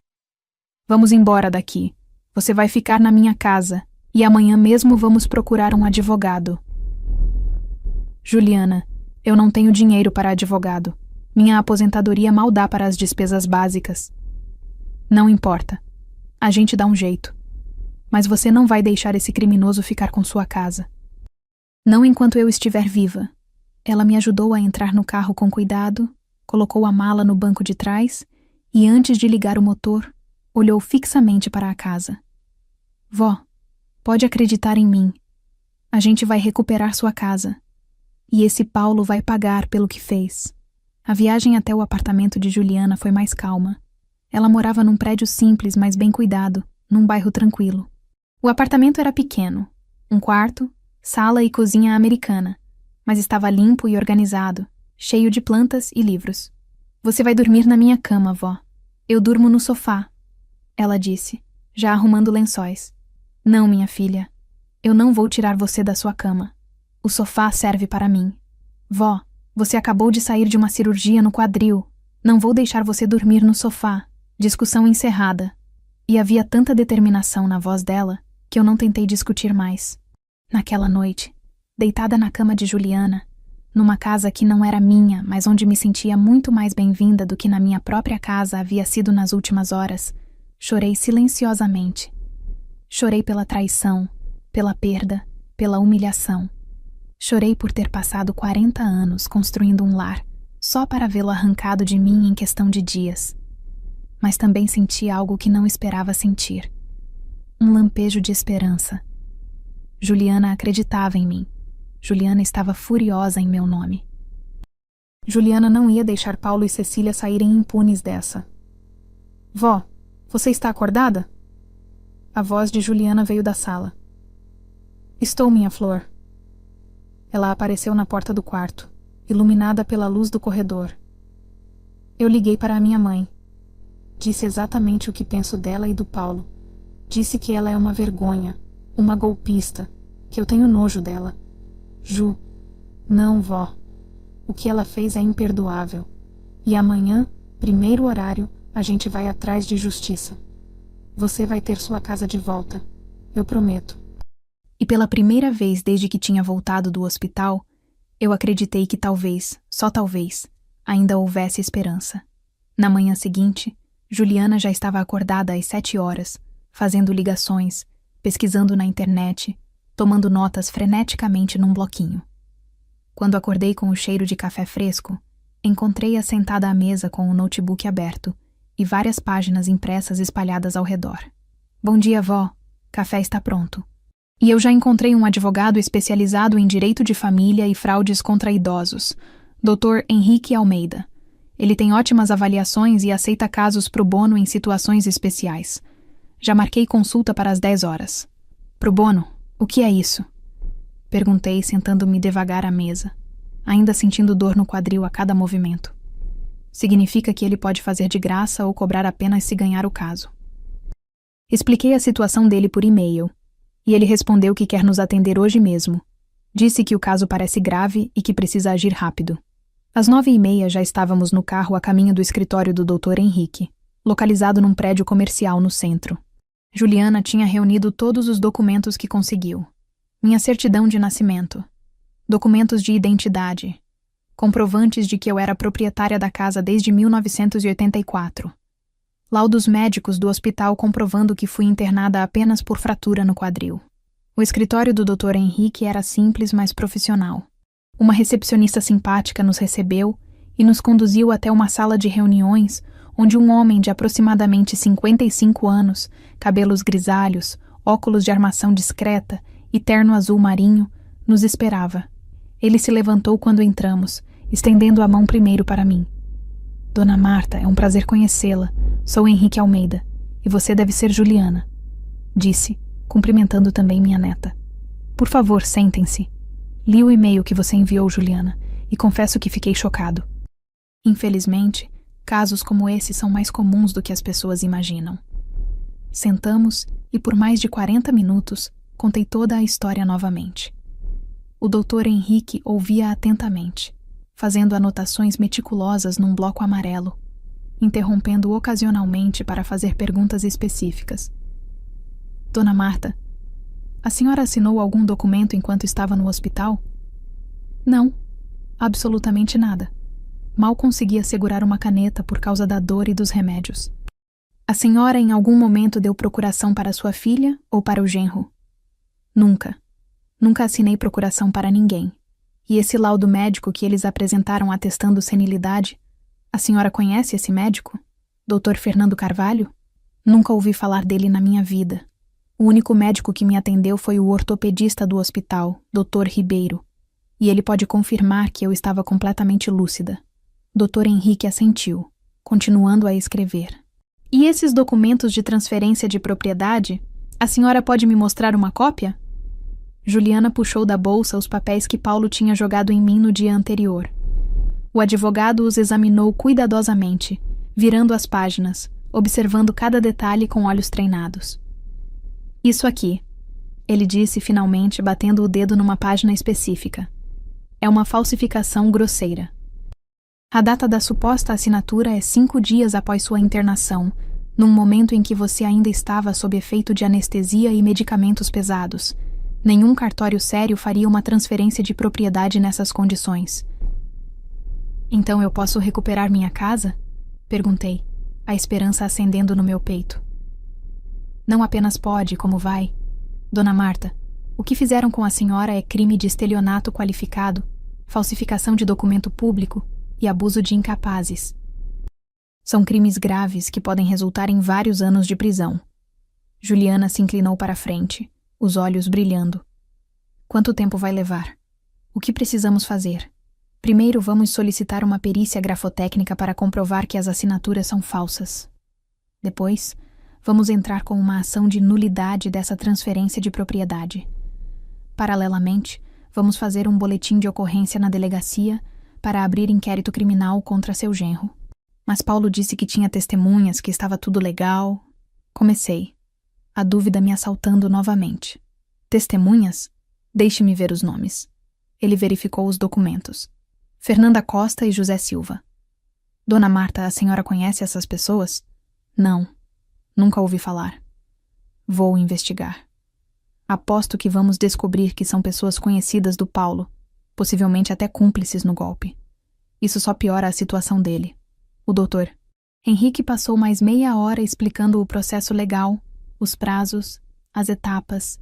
Vamos embora daqui. Você vai ficar na minha casa e amanhã mesmo vamos procurar um advogado. Juliana, eu não tenho dinheiro para advogado. Minha aposentadoria mal dá para as despesas básicas. Não importa. A gente dá um jeito. Mas você não vai deixar esse criminoso ficar com sua casa. Não enquanto eu estiver viva. Ela me ajudou a entrar no carro com cuidado, colocou a mala no banco de trás e, antes de ligar o motor, olhou fixamente para a casa. Vó, pode acreditar em mim. A gente vai recuperar sua casa. E esse Paulo vai pagar pelo que fez. A viagem até o apartamento de Juliana foi mais calma. Ela morava num prédio simples, mas bem cuidado, num bairro tranquilo. O apartamento era pequeno, um quarto, sala e cozinha americana, mas estava limpo e organizado, cheio de plantas e livros. Você vai dormir na minha cama, vó. Eu durmo no sofá, ela disse, já arrumando lençóis. Não, minha filha, eu não vou tirar você da sua cama. O sofá serve para mim. Vó, você acabou de sair de uma cirurgia no quadril. Não vou deixar você dormir no sofá. Discussão encerrada. E havia tanta determinação na voz dela que eu não tentei discutir mais. Naquela noite, deitada na cama de Juliana, numa casa que não era minha, mas onde me sentia muito mais bem-vinda do que na minha própria casa havia sido nas últimas horas, chorei silenciosamente. Chorei pela traição, pela perda, pela humilhação. Chorei por ter passado 40 anos construindo um lar, só para vê-lo arrancado de mim em questão de dias. Mas também senti algo que não esperava sentir. Um lampejo de esperança. Juliana acreditava em mim. Juliana estava furiosa em meu nome. Juliana não ia deixar Paulo e Cecília saírem impunes dessa. Vó, Você está acordada? A voz de Juliana veio da sala. Estou, minha flor. Ela apareceu na porta do quarto, iluminada pela luz do corredor. Eu liguei para a minha mãe. Disse exatamente o que penso dela e do Paulo. Disse que ela é uma vergonha, uma golpista, que eu tenho nojo dela. Ju, não, vó. O que ela fez é imperdoável. E amanhã, primeiro horário, a gente vai atrás de justiça. Você vai ter sua casa de volta. Eu prometo. E pela primeira vez desde que tinha voltado do hospital, eu acreditei que talvez, só talvez, ainda houvesse esperança. Na manhã seguinte, Juliana já estava acordada às 7 horas, fazendo ligações, pesquisando na internet, tomando notas freneticamente num bloquinho. Quando acordei com o cheiro de café fresco, encontrei-a sentada à mesa com o notebook aberto e várias páginas impressas espalhadas ao redor. Bom dia, vó. Café está pronto. E eu já encontrei um advogado especializado em direito de família e fraudes contra idosos, Dr. Henrique Almeida. Ele tem ótimas avaliações e aceita casos pro bono em situações especiais. Já marquei consulta para as 10 horas. Pro bono? O que é isso? Perguntei, sentando-me devagar à mesa, ainda sentindo dor no quadril a cada movimento. Significa que ele pode fazer de graça ou cobrar apenas se ganhar o caso. Expliquei a situação dele por e-mail, e ele respondeu que quer nos atender hoje mesmo. Disse que o caso parece grave e que precisa agir rápido. Às 9h30 já estávamos no carro a caminho do escritório do Dr. Henrique, localizado num prédio comercial no centro. Juliana tinha reunido todos os documentos que conseguiu. Minha certidão de nascimento, documentos de identidade, comprovantes de que eu era proprietária da casa desde 1984. Laudos médicos do hospital comprovando que fui internada apenas por fratura no quadril. O escritório do Dr. Henrique era simples, mas profissional. Uma recepcionista simpática nos recebeu e nos conduziu até uma sala de reuniões onde um homem de aproximadamente 55 anos, cabelos grisalhos, óculos de armação discreta e terno azul marinho, nos esperava. Ele se levantou quando entramos, estendendo a mão primeiro para mim. Dona Marta, é um prazer conhecê-la. Sou Henrique Almeida, e você deve ser Juliana, disse, cumprimentando também minha neta. Por favor, sentem-se. Li o e-mail que você enviou, Juliana, e confesso que fiquei chocado. Infelizmente, casos como esse são mais comuns do que as pessoas imaginam. Sentamos e por mais de 40 minutos contei toda a história novamente. O Dr. Henrique ouvia atentamente, fazendo anotações meticulosas num bloco amarelo, interrompendo ocasionalmente para fazer perguntas específicas. Dona Marta, a senhora assinou algum documento enquanto estava no hospital? Não, absolutamente nada. Mal conseguia segurar uma caneta por causa da dor e dos remédios. A senhora em algum momento deu procuração para sua filha ou para o genro? Nunca. Nunca assinei procuração para ninguém. E esse laudo médico que eles apresentaram atestando senilidade, a senhora conhece esse médico? Dr. Fernando Carvalho? Nunca ouvi falar dele na minha vida. O único médico que me atendeu foi o ortopedista do hospital, Dr. Ribeiro. E ele pode confirmar que eu estava completamente lúcida. Dr. Henrique assentiu, continuando a escrever. E esses documentos de transferência de propriedade? A senhora pode me mostrar uma cópia? Juliana puxou da bolsa os papéis que Paulo tinha jogado em mim no dia anterior. O advogado os examinou cuidadosamente, virando as páginas, observando cada detalhe com olhos treinados. Isso aqui, ele disse finalmente, batendo o dedo numa página específica. É uma falsificação grosseira. A data da suposta assinatura é 5 dias após sua internação, num momento em que você ainda estava sob efeito de anestesia e medicamentos pesados. Nenhum cartório sério faria uma transferência de propriedade nessas condições. Então eu posso recuperar minha casa? Perguntei, a esperança acendendo no meu peito. Não apenas pode, como vai. Dona Marta, o que fizeram com a senhora é crime de estelionato qualificado, falsificação de documento público e abuso de incapazes. São crimes graves que podem resultar em vários anos de prisão. Juliana se inclinou para a frente, os olhos brilhando. Quanto tempo vai levar? O que precisamos fazer? Primeiro vamos solicitar uma perícia grafotécnica para comprovar que as assinaturas são falsas. Depois, vamos entrar com uma ação de nulidade dessa transferência de propriedade. Paralelamente, vamos fazer um boletim de ocorrência na delegacia para abrir inquérito criminal contra seu genro. Mas Paulo disse que tinha testemunhas, que estava tudo legal. Comecei, a dúvida me assaltando novamente. Testemunhas? Deixe-me ver os nomes. Ele verificou os documentos. Fernanda Costa e José Silva. Dona Marta, a senhora conhece essas pessoas? Não. Nunca ouvi falar. Vou investigar. Aposto que vamos descobrir que são pessoas conhecidas do Paulo, possivelmente até cúmplices no golpe. Isso só piora a situação dele. O doutor. Henrique passou mais meia hora explicando o processo legal, os prazos, as etapas.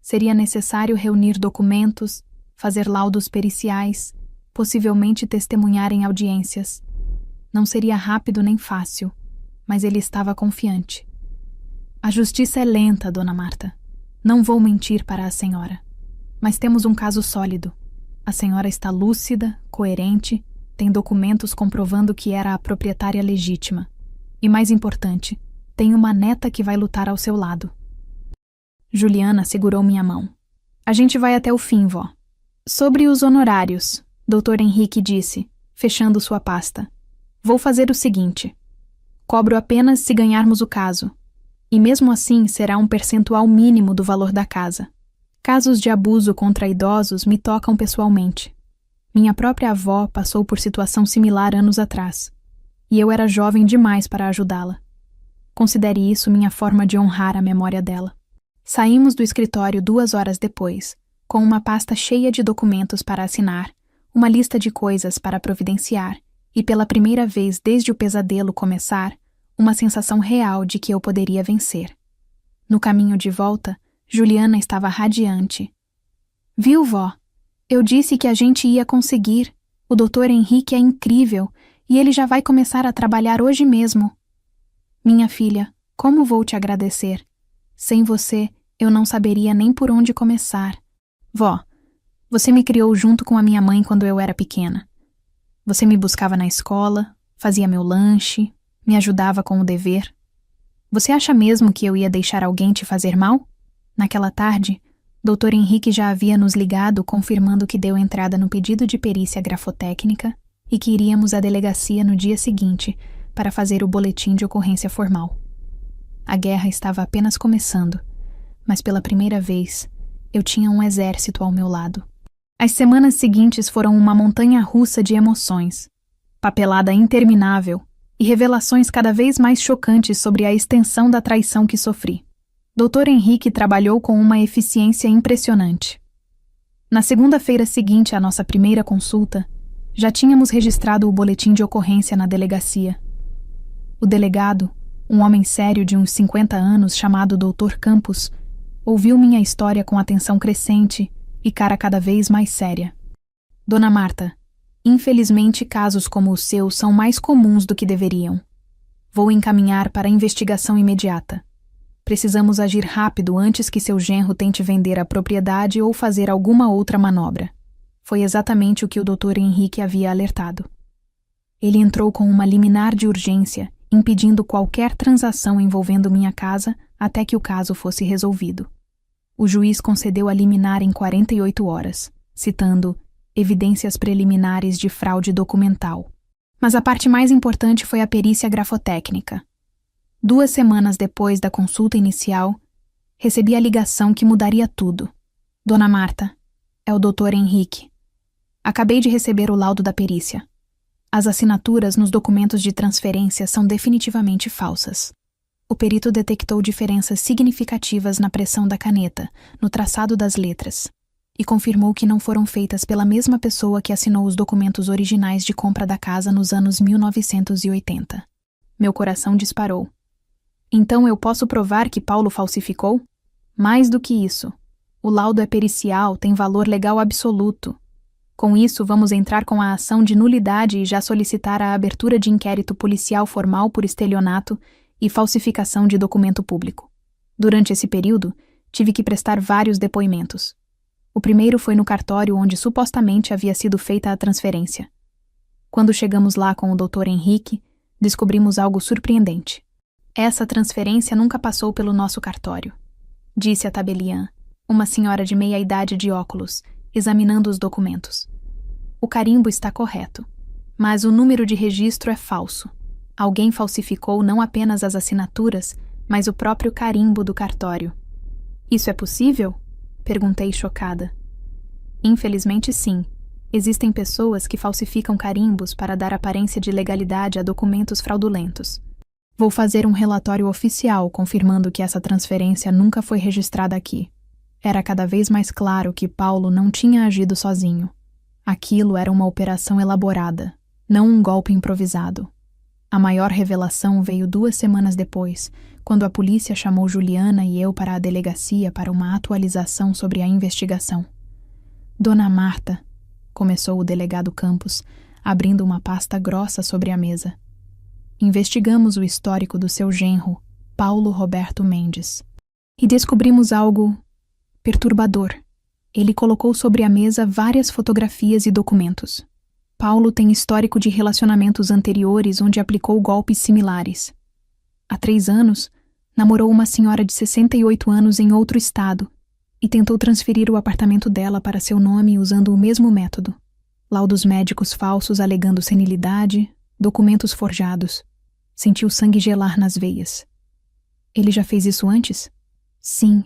Seria necessário reunir documentos, fazer laudos periciais, possivelmente testemunhar em audiências. Não seria rápido nem fácil, mas ele estava confiante. A justiça é lenta, Dona Marta. Não vou mentir para a senhora. Mas temos um caso sólido. A senhora está lúcida, coerente, tem documentos comprovando que era a proprietária legítima. E mais importante, tem uma neta que vai lutar ao seu lado. Juliana segurou minha mão. A gente vai até o fim, vó. Sobre os honorários, Dr. Henrique disse, fechando sua pasta. Vou fazer o seguinte. Cobro apenas se ganharmos o caso. E mesmo assim será um percentual mínimo do valor da casa. Casos de abuso contra idosos me tocam pessoalmente. Minha própria avó passou por situação similar anos atrás. E eu era jovem demais para ajudá-la. Considere isso minha forma de honrar a memória dela. Saímos do escritório 2 horas depois, com uma pasta cheia de documentos para assinar, uma lista de coisas para providenciar e, pela primeira vez desde o pesadelo começar, uma sensação real de que eu poderia vencer. No caminho de volta, Juliana estava radiante. Viu, vó? Eu disse que a gente ia conseguir. O Dr. Henrique é incrível e ele já vai começar a trabalhar hoje mesmo. Minha filha, como vou te agradecer? Sem você, eu não saberia nem por onde começar. Vó, você me criou junto com a minha mãe quando eu era pequena. Você me buscava na escola, fazia meu lanche, me ajudava com o dever. Você acha mesmo que eu ia deixar alguém te fazer mal? Naquela tarde, Dr. Henrique já havia nos ligado confirmando que deu entrada no pedido de perícia grafotécnica e que iríamos à delegacia no dia seguinte para fazer o boletim de ocorrência formal. A guerra estava apenas começando, mas pela primeira vez, eu tinha um exército ao meu lado. As semanas seguintes foram uma montanha-russa de emoções, papelada interminável e revelações cada vez mais chocantes sobre a extensão da traição que sofri. Dr. Henrique trabalhou com uma eficiência impressionante. Na segunda-feira seguinte à nossa primeira consulta, já tínhamos registrado o boletim de ocorrência na delegacia. O delegado, um homem sério de uns 50 anos chamado Dr. Campos, ouviu minha história com atenção crescente e cara cada vez mais séria. Dona Marta, infelizmente casos como o seu são mais comuns do que deveriam. Vou encaminhar para a investigação imediata. Precisamos agir rápido antes que seu genro tente vender a propriedade ou fazer alguma outra manobra. Foi exatamente o que o Dr. Henrique havia alertado. Ele entrou com uma liminar de urgência, impedindo qualquer transação envolvendo minha casa até que o caso fosse resolvido. O juiz concedeu a liminar em 48 horas, citando evidências preliminares de fraude documental. Mas a parte mais importante foi a perícia grafotécnica. 2 semanas depois da consulta inicial, recebi a ligação que mudaria tudo. Dona Marta, é o Dr. Henrique. Acabei de receber o laudo da perícia. As assinaturas nos documentos de transferência são definitivamente falsas. O perito detectou diferenças significativas na pressão da caneta, no traçado das letras, e confirmou que não foram feitas pela mesma pessoa que assinou os documentos originais de compra da casa nos anos 1980. Meu coração disparou. Então eu posso provar que Paulo falsificou? Mais do que isso. O laudo é pericial, tem valor legal absoluto. Com isso, vamos entrar com a ação de nulidade e já solicitar a abertura de inquérito policial formal por estelionato e falsificação de documento público. Durante esse período, tive que prestar vários depoimentos. O primeiro foi no cartório onde supostamente havia sido feita a transferência. Quando chegamos lá com o Dr. Henrique, descobrimos algo surpreendente. Essa transferência nunca passou pelo nosso cartório, disse a tabeliã, uma senhora de meia-idade de óculos, examinando os documentos. O carimbo está correto, mas o número de registro é falso. Alguém falsificou não apenas as assinaturas, mas o próprio carimbo do cartório. Isso é possível? Perguntei chocada. Infelizmente, sim. Existem pessoas que falsificam carimbos para dar aparência de legalidade a documentos fraudulentos. Vou fazer um relatório oficial confirmando que essa transferência nunca foi registrada aqui. Era cada vez mais claro que Paulo não tinha agido sozinho. Aquilo era uma operação elaborada, não um golpe improvisado. A maior revelação veio 2 semanas depois, quando a polícia chamou Juliana e eu para a delegacia para uma atualização sobre a investigação. Dona Marta, começou o delegado Campos, abrindo uma pasta grossa sobre a mesa. Investigamos o histórico do seu genro, Paulo Roberto Mendes, e descobrimos algo perturbador. Ele colocou sobre a mesa várias fotografias e documentos. Paulo tem histórico de relacionamentos anteriores onde aplicou golpes similares. Há 3 anos, namorou uma senhora de 68 anos em outro estado e tentou transferir o apartamento dela para seu nome usando o mesmo método. Laudos médicos falsos alegando senilidade, documentos forjados. Sentiu sangue gelar nas veias. Ele já fez isso antes? Sim.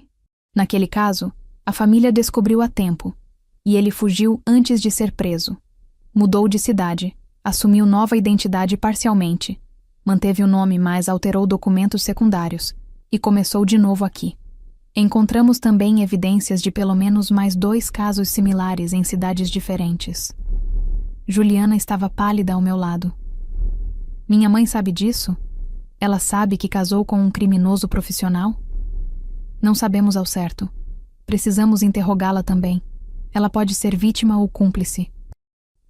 Naquele caso, a família descobriu a tempo, e ele fugiu antes de ser preso. Mudou de cidade, assumiu nova identidade parcialmente, manteve o nome, mas alterou documentos secundários, e começou de novo aqui. Encontramos também evidências de pelo menos mais 2 casos similares em cidades diferentes. Juliana estava pálida ao meu lado. Minha mãe sabe disso? Ela sabe que casou com um criminoso profissional? Não sabemos ao certo. Precisamos interrogá-la também. Ela pode ser vítima ou cúmplice.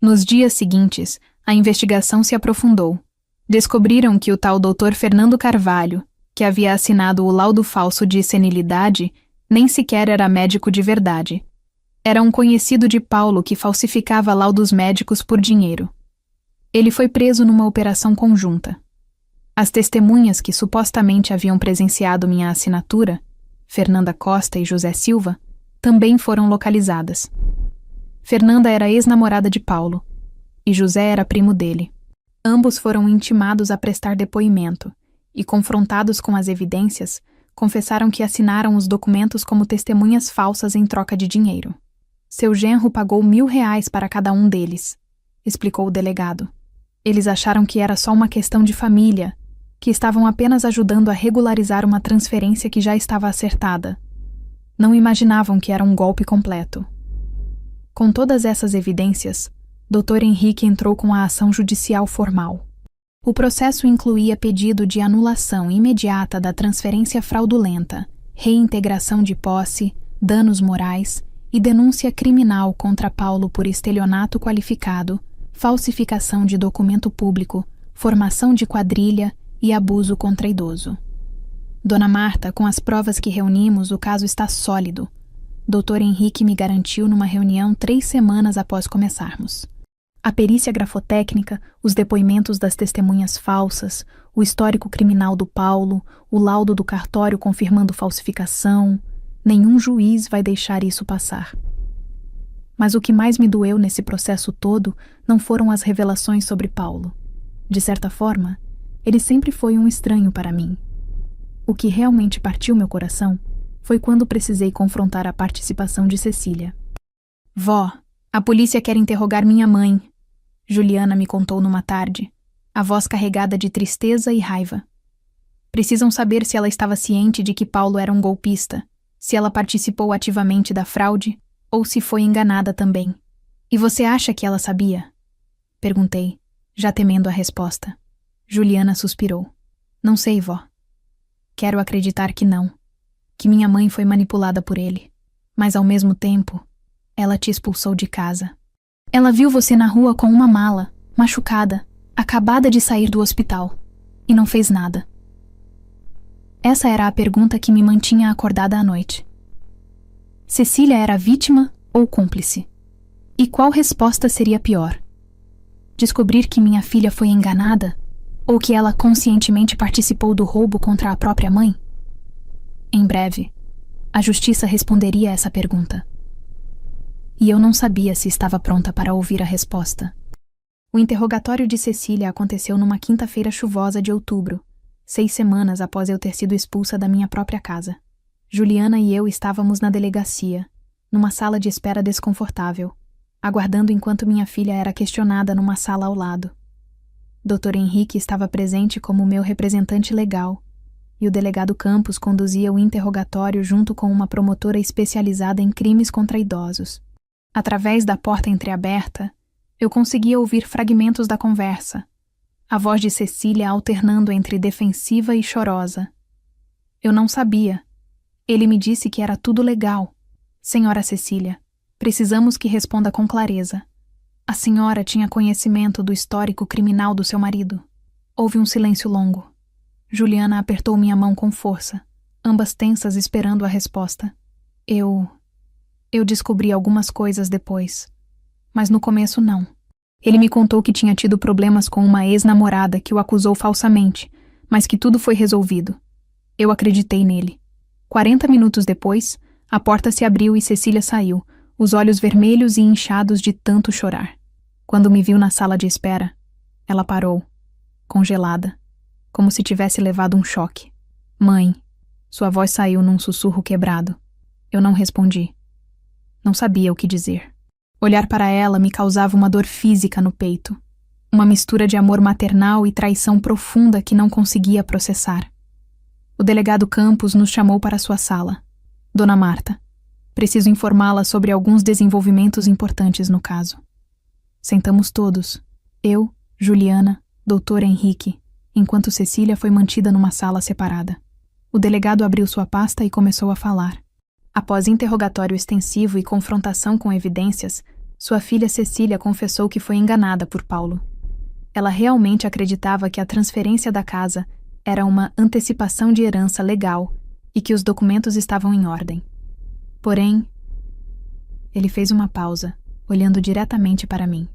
Nos dias seguintes, a investigação se aprofundou. Descobriram que o tal Dr. Fernando Carvalho, que havia assinado o laudo falso de senilidade, nem sequer era médico de verdade. Era um conhecido de Paulo que falsificava laudos médicos por dinheiro. Ele foi preso numa operação conjunta. As testemunhas que supostamente haviam presenciado minha assinatura, Fernanda Costa e José Silva, também foram localizadas. Fernanda era ex-namorada de Paulo, e José era primo dele. Ambos foram intimados a prestar depoimento, e confrontados com as evidências, confessaram que assinaram os documentos como testemunhas falsas em troca de dinheiro. Seu genro pagou R$1.000 para cada um deles, explicou o delegado. Eles acharam que era só uma questão de família, que estavam apenas ajudando a regularizar uma transferência que já estava acertada. Não imaginavam que era um golpe completo. Com todas essas evidências, Dr. Henrique entrou com a ação judicial formal. O processo incluía pedido de anulação imediata da transferência fraudulenta, reintegração de posse, danos morais e denúncia criminal contra Paulo por estelionato qualificado, falsificação de documento público, formação de quadrilha e abuso contra idoso. Dona Marta, com as provas que reunimos, o caso está sólido. Dr. Henrique me garantiu numa reunião 3 semanas após começarmos. A perícia grafotécnica, os depoimentos das testemunhas falsas, o histórico criminal do Paulo, o laudo do cartório confirmando falsificação, nenhum juiz vai deixar isso passar. Mas o que mais me doeu nesse processo todo não foram as revelações sobre Paulo. De certa forma, ele sempre foi um estranho para mim. O que realmente partiu meu coração foi quando precisei confrontar a participação de Cecília. Vó, a polícia quer interrogar minha mãe, Juliana me contou numa tarde, a voz carregada de tristeza e raiva. Precisam saber se ela estava ciente de que Paulo era um golpista, se ela participou ativamente da fraude ou se foi enganada também. E você acha que ela sabia? Perguntei, já temendo a resposta. Juliana suspirou. Não sei, vó. Quero acreditar que não, que minha mãe foi manipulada por ele. Mas ao mesmo tempo, ela te expulsou de casa. Ela viu você na rua com uma mala, machucada, acabada de sair do hospital, e não fez nada. Essa era a pergunta que me mantinha acordada à noite. Cecília era vítima ou cúmplice? E qual resposta seria pior? Descobrir que minha filha foi enganada? Ou que ela conscientemente participou do roubo contra a própria mãe? Em breve, a justiça responderia a essa pergunta. E eu não sabia se estava pronta para ouvir a resposta. O interrogatório de Cecília aconteceu numa quinta-feira chuvosa de outubro, 6 semanas após eu ter sido expulsa da minha própria casa. Juliana e eu estávamos na delegacia, numa sala de espera desconfortável, aguardando enquanto minha filha era questionada numa sala ao lado. Dr. Henrique estava presente como meu representante legal, e o delegado Campos conduzia o interrogatório junto com uma promotora especializada em crimes contra idosos. Através da porta entreaberta, eu conseguia ouvir fragmentos da conversa, a voz de Cecília alternando entre defensiva e chorosa. Eu não sabia. Ele me disse que era tudo legal. Senhora Cecília, precisamos que responda com clareza. A senhora tinha conhecimento do histórico criminal do seu marido? Houve um silêncio longo. Juliana apertou minha mão com força, ambas tensas esperando a resposta. Eu descobri algumas coisas depois, mas no começo não. Ele me contou que tinha tido problemas com uma ex-namorada que o acusou falsamente, mas que tudo foi resolvido. Eu acreditei nele. 40 minutos depois, a porta se abriu e Cecília saiu, os olhos vermelhos e inchados de tanto chorar. Quando me viu na sala de espera, ela parou, congelada, como se tivesse levado um choque. Mãe, sua voz saiu num sussurro quebrado. Eu não respondi. Não sabia o que dizer. Olhar para ela me causava uma dor física no peito, uma mistura de amor maternal e traição profunda que não conseguia processar. O delegado Campos nos chamou para sua sala. Dona Marta, preciso informá-la sobre alguns desenvolvimentos importantes no caso. Sentamos todos, eu, Juliana, Dr. Henrique, enquanto Cecília foi mantida numa sala separada. O delegado abriu sua pasta e começou a falar. Após interrogatório extensivo e confrontação com evidências, sua filha Cecília confessou que foi enganada por Paulo. Ela realmente acreditava que a transferência da casa era uma antecipação de herança legal e que os documentos estavam em ordem. Porém, ele fez uma pausa, olhando diretamente para mim.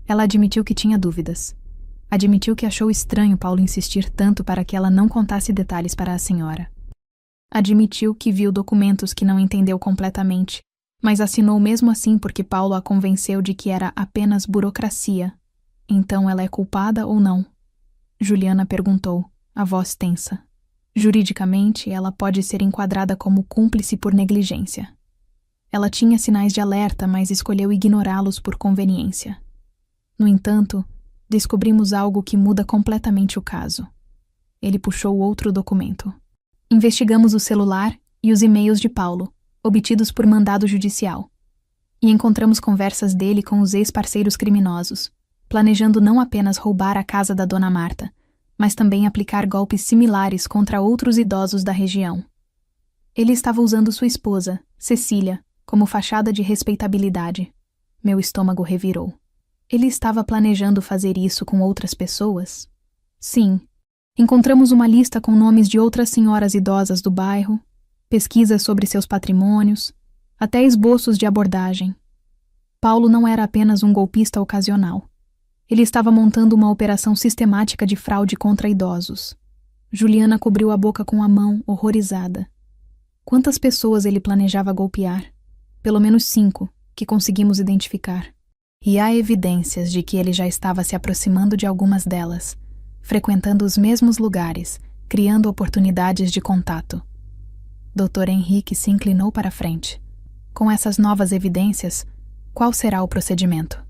Ela admitiu que tinha dúvidas. Admitiu que achou estranho Paulo insistir tanto para que ela não contasse detalhes para a senhora. Admitiu que viu documentos que não entendeu completamente, mas assinou mesmo assim porque Paulo a convenceu de que era apenas burocracia. Então ela é culpada ou não? Juliana perguntou, a voz tensa. Juridicamente, ela pode ser enquadrada como cúmplice por negligência. Ela tinha sinais de alerta, mas escolheu ignorá-los por conveniência. No entanto, descobrimos algo que muda completamente o caso. Ele puxou outro documento. Investigamos o celular e os e-mails de Paulo, obtidos por mandado judicial. E encontramos conversas dele com os ex-parceiros criminosos, planejando não apenas roubar a casa da Dona Marta, mas também aplicar golpes similares contra outros idosos da região. Ele estava usando sua esposa, Cecília, como fachada de respeitabilidade. Meu estômago revirou. Ele estava planejando fazer isso com outras pessoas? Sim. Encontramos uma lista com nomes de outras senhoras idosas do bairro, pesquisas sobre seus patrimônios, até esboços de abordagem. Paulo não era apenas um golpista ocasional. Ele estava montando uma operação sistemática de fraude contra idosos. Juliana cobriu a boca com a mão, horrorizada. Quantas pessoas ele planejava golpear? Pelo menos 5, que conseguimos identificar. E há evidências de que ele já estava se aproximando de algumas delas, frequentando os mesmos lugares, criando oportunidades de contato. Dr. Henrique se inclinou para a frente. Com essas novas evidências, qual será o procedimento?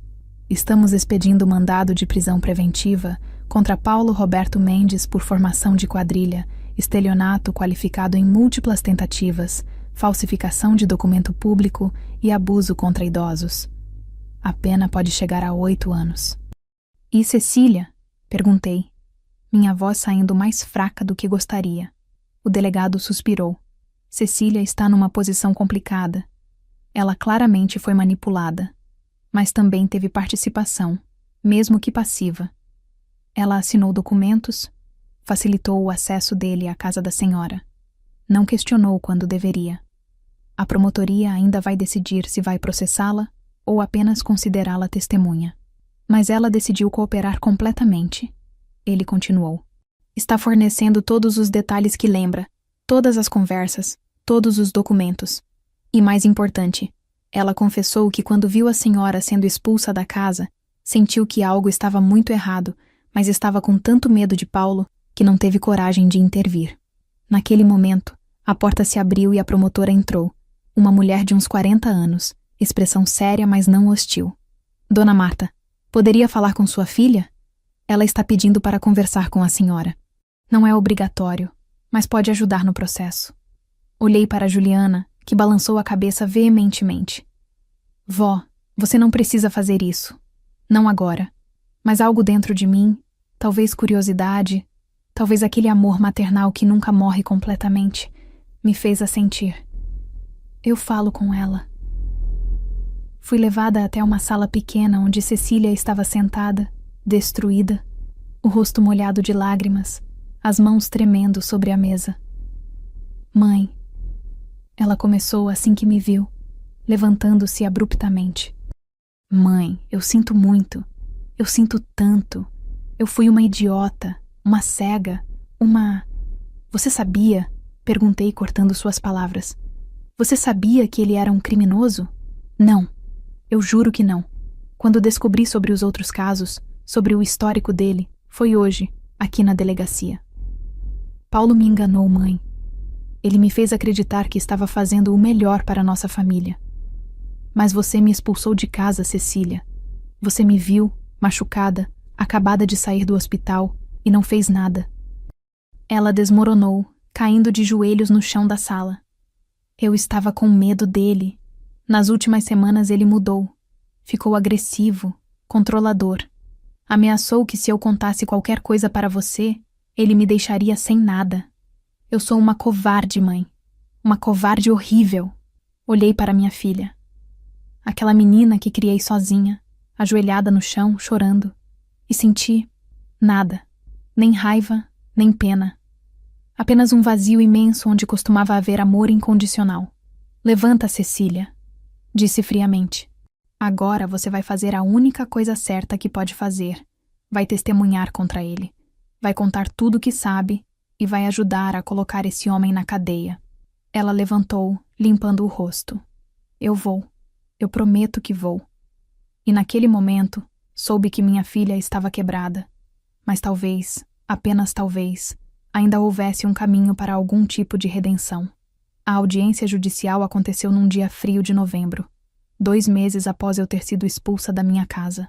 Estamos expedindo mandado de prisão preventiva contra Paulo Roberto Mendes por formação de quadrilha, estelionato qualificado em múltiplas tentativas, falsificação de documento público e abuso contra idosos. A pena pode chegar a 8 anos. E Cecília? Perguntei, minha voz saindo mais fraca do que gostaria. O delegado suspirou. Cecília está numa posição complicada. Ela claramente foi manipulada, mas também teve participação, mesmo que passiva. Ela assinou documentos, facilitou o acesso dele à casa da senhora. Não questionou quando deveria. A promotoria ainda vai decidir se vai processá-la ou apenas considerá-la testemunha. Mas ela decidiu cooperar completamente. ele continuou. Está fornecendo todos os detalhes que lembra, todas as conversas, todos os documentos. E mais importante, ela confessou que quando viu a senhora sendo expulsa da casa, sentiu que algo estava muito errado, mas estava com tanto medo de Paulo que não teve coragem de intervir. Naquele momento, a porta se abriu e a promotora entrou, uma mulher de uns 40 anos, expressão séria, mas não hostil. Dona Marta, poderia falar com sua filha? Ela está pedindo para conversar com a senhora. Não é obrigatório, mas pode ajudar no processo. Olhei para Juliana, que balançou a cabeça veementemente. Vó, você não precisa fazer isso. Não agora. Mas algo dentro de mim, talvez curiosidade, talvez aquele amor maternal que nunca morre completamente, me fez assentir. Eu falo com ela. Fui levada até uma sala pequena onde Cecília estava sentada, destruída, o rosto molhado de lágrimas, as mãos tremendo sobre a mesa. Mãe, ela começou assim que me viu, levantando-se abruptamente. Mãe, eu sinto muito, eu sinto tanto. Eu fui uma idiota, uma cega, uma... Você sabia? Perguntei cortando suas palavras. Você sabia que ele era um criminoso? Não, eu juro que não. Quando descobri sobre os outros casos, sobre o histórico dele, foi hoje, aqui na delegacia. Paulo me enganou, mãe. Ele me fez acreditar que estava fazendo o melhor para nossa família. Mas você me expulsou de casa, Cecília. Você me viu, machucada, acabada de sair do hospital, e não fez nada. Ela desmoronou, caindo de joelhos no chão da sala. Eu estava com medo dele. Nas últimas semanas ele mudou. Ficou agressivo, controlador. Ameaçou que se eu contasse qualquer coisa para você, ele me deixaria sem nada. Eu sou uma covarde, mãe. Uma covarde horrível. Olhei para minha filha. Aquela menina que criei sozinha, ajoelhada no chão, chorando. E senti nada. Nem raiva, nem pena. Apenas um vazio imenso onde costumava haver amor incondicional. Levanta, Cecília, disse friamente. Agora você vai fazer a única coisa certa que pode fazer. Vai testemunhar contra ele. Vai contar tudo o que sabe e vai ajudar a colocar esse homem na cadeia. Ela levantou, limpando o rosto. Eu vou. Eu prometo que vou. E naquele momento, soube que minha filha estava quebrada. Mas talvez, apenas talvez, ainda houvesse um caminho para algum tipo de redenção. A audiência judicial aconteceu num dia frio de novembro, 2 meses após eu ter sido expulsa da minha casa.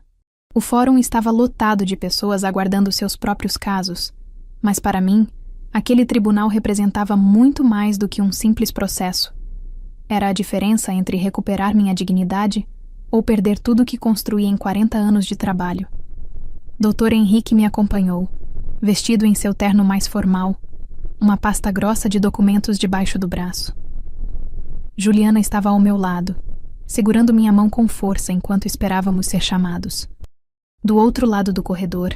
O fórum estava lotado de pessoas aguardando seus próprios casos, mas para mim, aquele tribunal representava muito mais do que um simples processo. Era a diferença entre recuperar minha dignidade ou perder tudo o que construí em 40 anos de trabalho. Dr. Henrique me acompanhou, vestido em seu terno mais formal, uma pasta grossa de documentos debaixo do braço. Juliana estava ao meu lado, segurando minha mão com força enquanto esperávamos ser chamados. Do outro lado do corredor,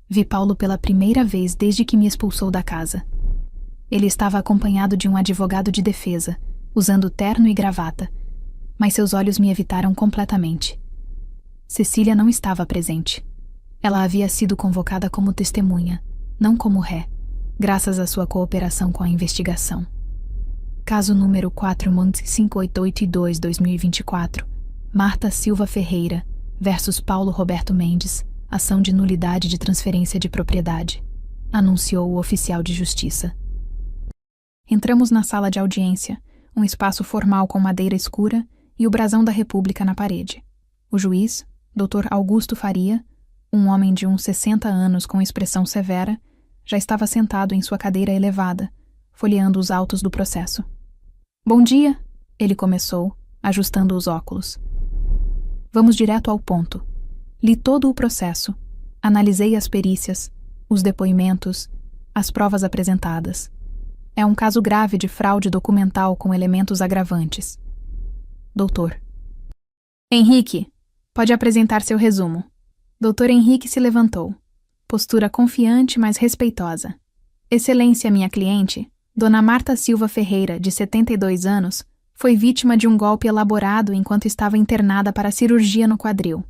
vi Paulo pela primeira vez desde que me expulsou da casa. Ele estava acompanhado de um advogado de defesa, usando terno e gravata, mas seus olhos me evitaram completamente. Cecília não estava presente. Ela havia sido convocada como testemunha, não como ré, graças à sua cooperação com a investigação. Caso número 4.588-2/2024, Marta Silva Ferreira versus Paulo Roberto Mendes, ação de nulidade de transferência de propriedade, anunciou o oficial de justiça. Entramos na sala de audiência, um espaço formal com madeira escura e o brasão da República na parede. O juiz, Dr. Augusto Faria, um homem de uns 60 anos com expressão severa, já estava sentado em sua cadeira elevada, folheando os autos do processo. Bom dia, ele começou, ajustando os óculos. Vamos direto ao ponto. Li todo o processo, analisei as perícias, os depoimentos, as provas apresentadas. É um caso grave de fraude documental com elementos agravantes. Doutor. Henrique, pode apresentar seu resumo. Dr. Henrique se levantou. Postura confiante, mas respeitosa. Excelência, minha cliente, Dona Marta Silva Ferreira, de 72 anos, foi vítima de um golpe elaborado enquanto estava internada para cirurgia no quadril.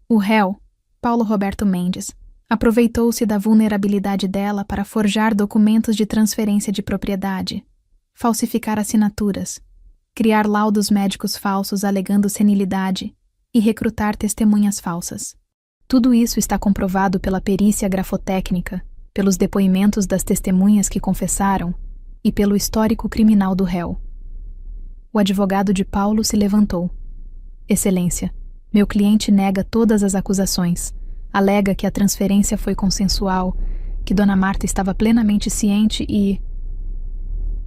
O réu, Paulo Roberto Mendes, Aproveitou-se da vulnerabilidade dela para forjar documentos de transferência de propriedade, falsificar assinaturas, criar laudos médicos falsos alegando senilidade e recrutar testemunhas falsas. Tudo isso está comprovado pela perícia grafotécnica, pelos depoimentos das testemunhas que confessaram e pelo histórico criminal do réu. O advogado de Paulo se levantou. Excelência, meu cliente nega todas as acusações. Alega que a transferência foi consensual, que Dona Marta estava plenamente ciente e...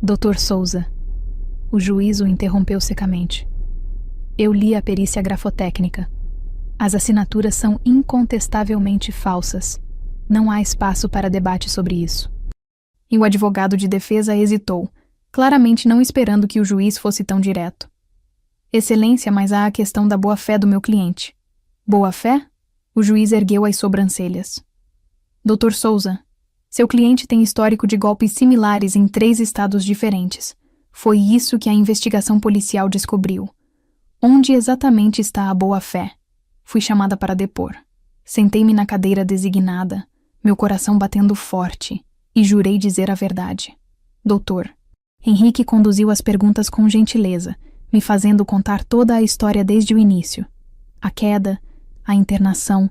Dr. Souza. O juiz o interrompeu secamente. Eu li a perícia grafotécnica. As assinaturas são incontestavelmente falsas. Não há espaço para debate sobre isso. E o advogado de defesa hesitou, claramente não esperando que o juiz fosse tão direto. Excelência, mas há a questão da boa-fé do meu cliente. Boa-fé? O juiz ergueu as sobrancelhas. Dr. Souza, seu cliente tem histórico de golpes similares em 3 estados diferentes. Foi isso que a investigação policial descobriu. Onde exatamente está a boa-fé? Fui chamada para depor. Sentei-me na cadeira designada, meu coração batendo forte, e jurei dizer a verdade. Doutor, Henrique conduziu as perguntas com gentileza, me fazendo contar toda a história desde o início. A queda, a internação,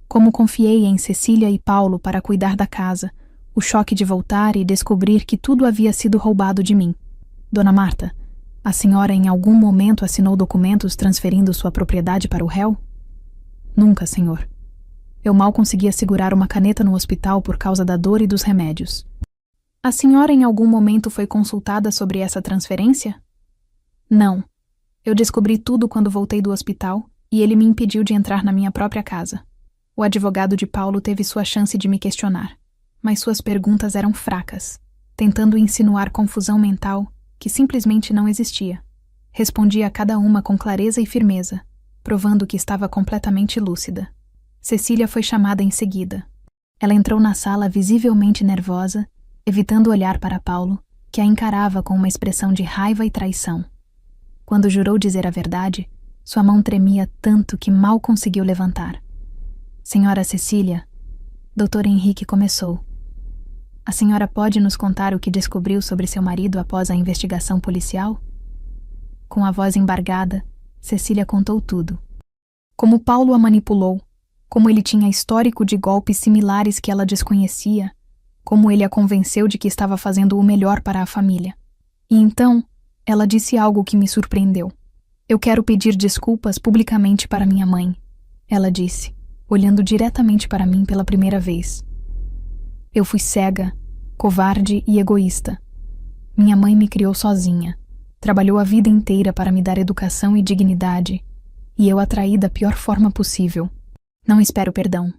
como confiei em Cecília e Paulo para cuidar da casa, o choque de voltar e descobrir que tudo havia sido roubado de mim. Dona Marta, a senhora em algum momento assinou documentos transferindo sua propriedade para o réu? Nunca, senhor. Eu mal conseguia segurar uma caneta no hospital por causa da dor e dos remédios. A senhora em algum momento foi consultada sobre essa transferência? Não. Eu descobri tudo quando voltei do hospital e ele me impediu de entrar na minha própria casa. O advogado de Paulo teve sua chance de me questionar, mas suas perguntas eram fracas, tentando insinuar confusão mental que simplesmente não existia. Respondi a cada uma com clareza e firmeza, provando que estava completamente lúcida. Cecília foi chamada em seguida. Ela entrou na sala visivelmente nervosa, evitando olhar para Paulo, que a encarava com uma expressão de raiva e traição. Quando jurou dizer a verdade, sua mão tremia tanto que mal conseguiu levantar. Senhora Cecília, Dr. Henrique começou. A senhora pode nos contar o que descobriu sobre seu marido após a investigação policial? Com a voz embargada, Cecília contou tudo. Como Paulo a manipulou, como ele tinha histórico de golpes similares que ela desconhecia, como ele a convenceu de que estava fazendo o melhor para a família. E então, ela disse algo que me surpreendeu. Eu quero pedir desculpas publicamente para minha mãe, ela disse, olhando diretamente para mim pela primeira vez. Eu fui cega, covarde e egoísta. Minha mãe me criou sozinha, trabalhou a vida inteira para me dar educação e dignidade, e eu a traí da pior forma possível. Não espero perdão,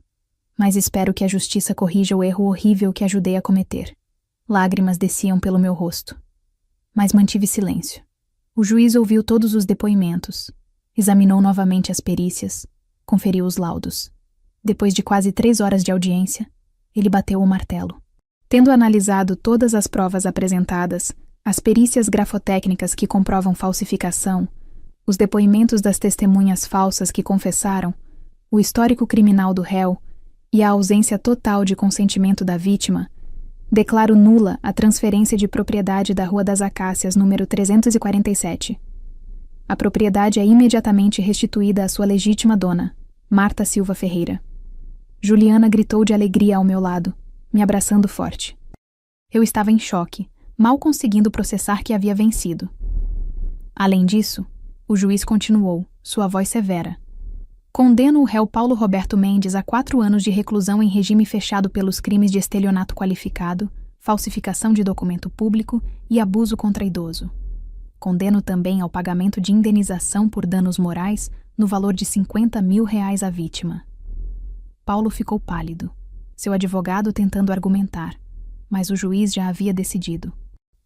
mas espero que a justiça corrija o erro horrível que ajudei a cometer. Lágrimas desciam pelo meu rosto. Mas mantive silêncio. O juiz ouviu todos os depoimentos, examinou novamente as perícias, conferiu os laudos. Depois de quase 3 horas de audiência, ele bateu o martelo. Tendo analisado todas as provas apresentadas, as perícias grafotécnicas que comprovam falsificação, os depoimentos das testemunhas falsas que confessaram, o histórico criminal do réu e a ausência total de consentimento da vítima, declaro nula a transferência de propriedade da Rua das Acácias, número 347. A propriedade é imediatamente restituída à sua legítima dona, Marta Silva Ferreira. Juliana gritou de alegria ao meu lado, me abraçando forte. Eu estava em choque, mal conseguindo processar que havia vencido. Além disso, o juiz continuou, sua voz severa. Condeno o réu Paulo Roberto Mendes a 4 anos de reclusão em regime fechado pelos crimes de estelionato qualificado, falsificação de documento público e abuso contra idoso. Condeno também ao pagamento de indenização por danos morais no valor de R$50 mil à vítima. Paulo ficou pálido, seu advogado tentando argumentar, mas o juiz já havia decidido.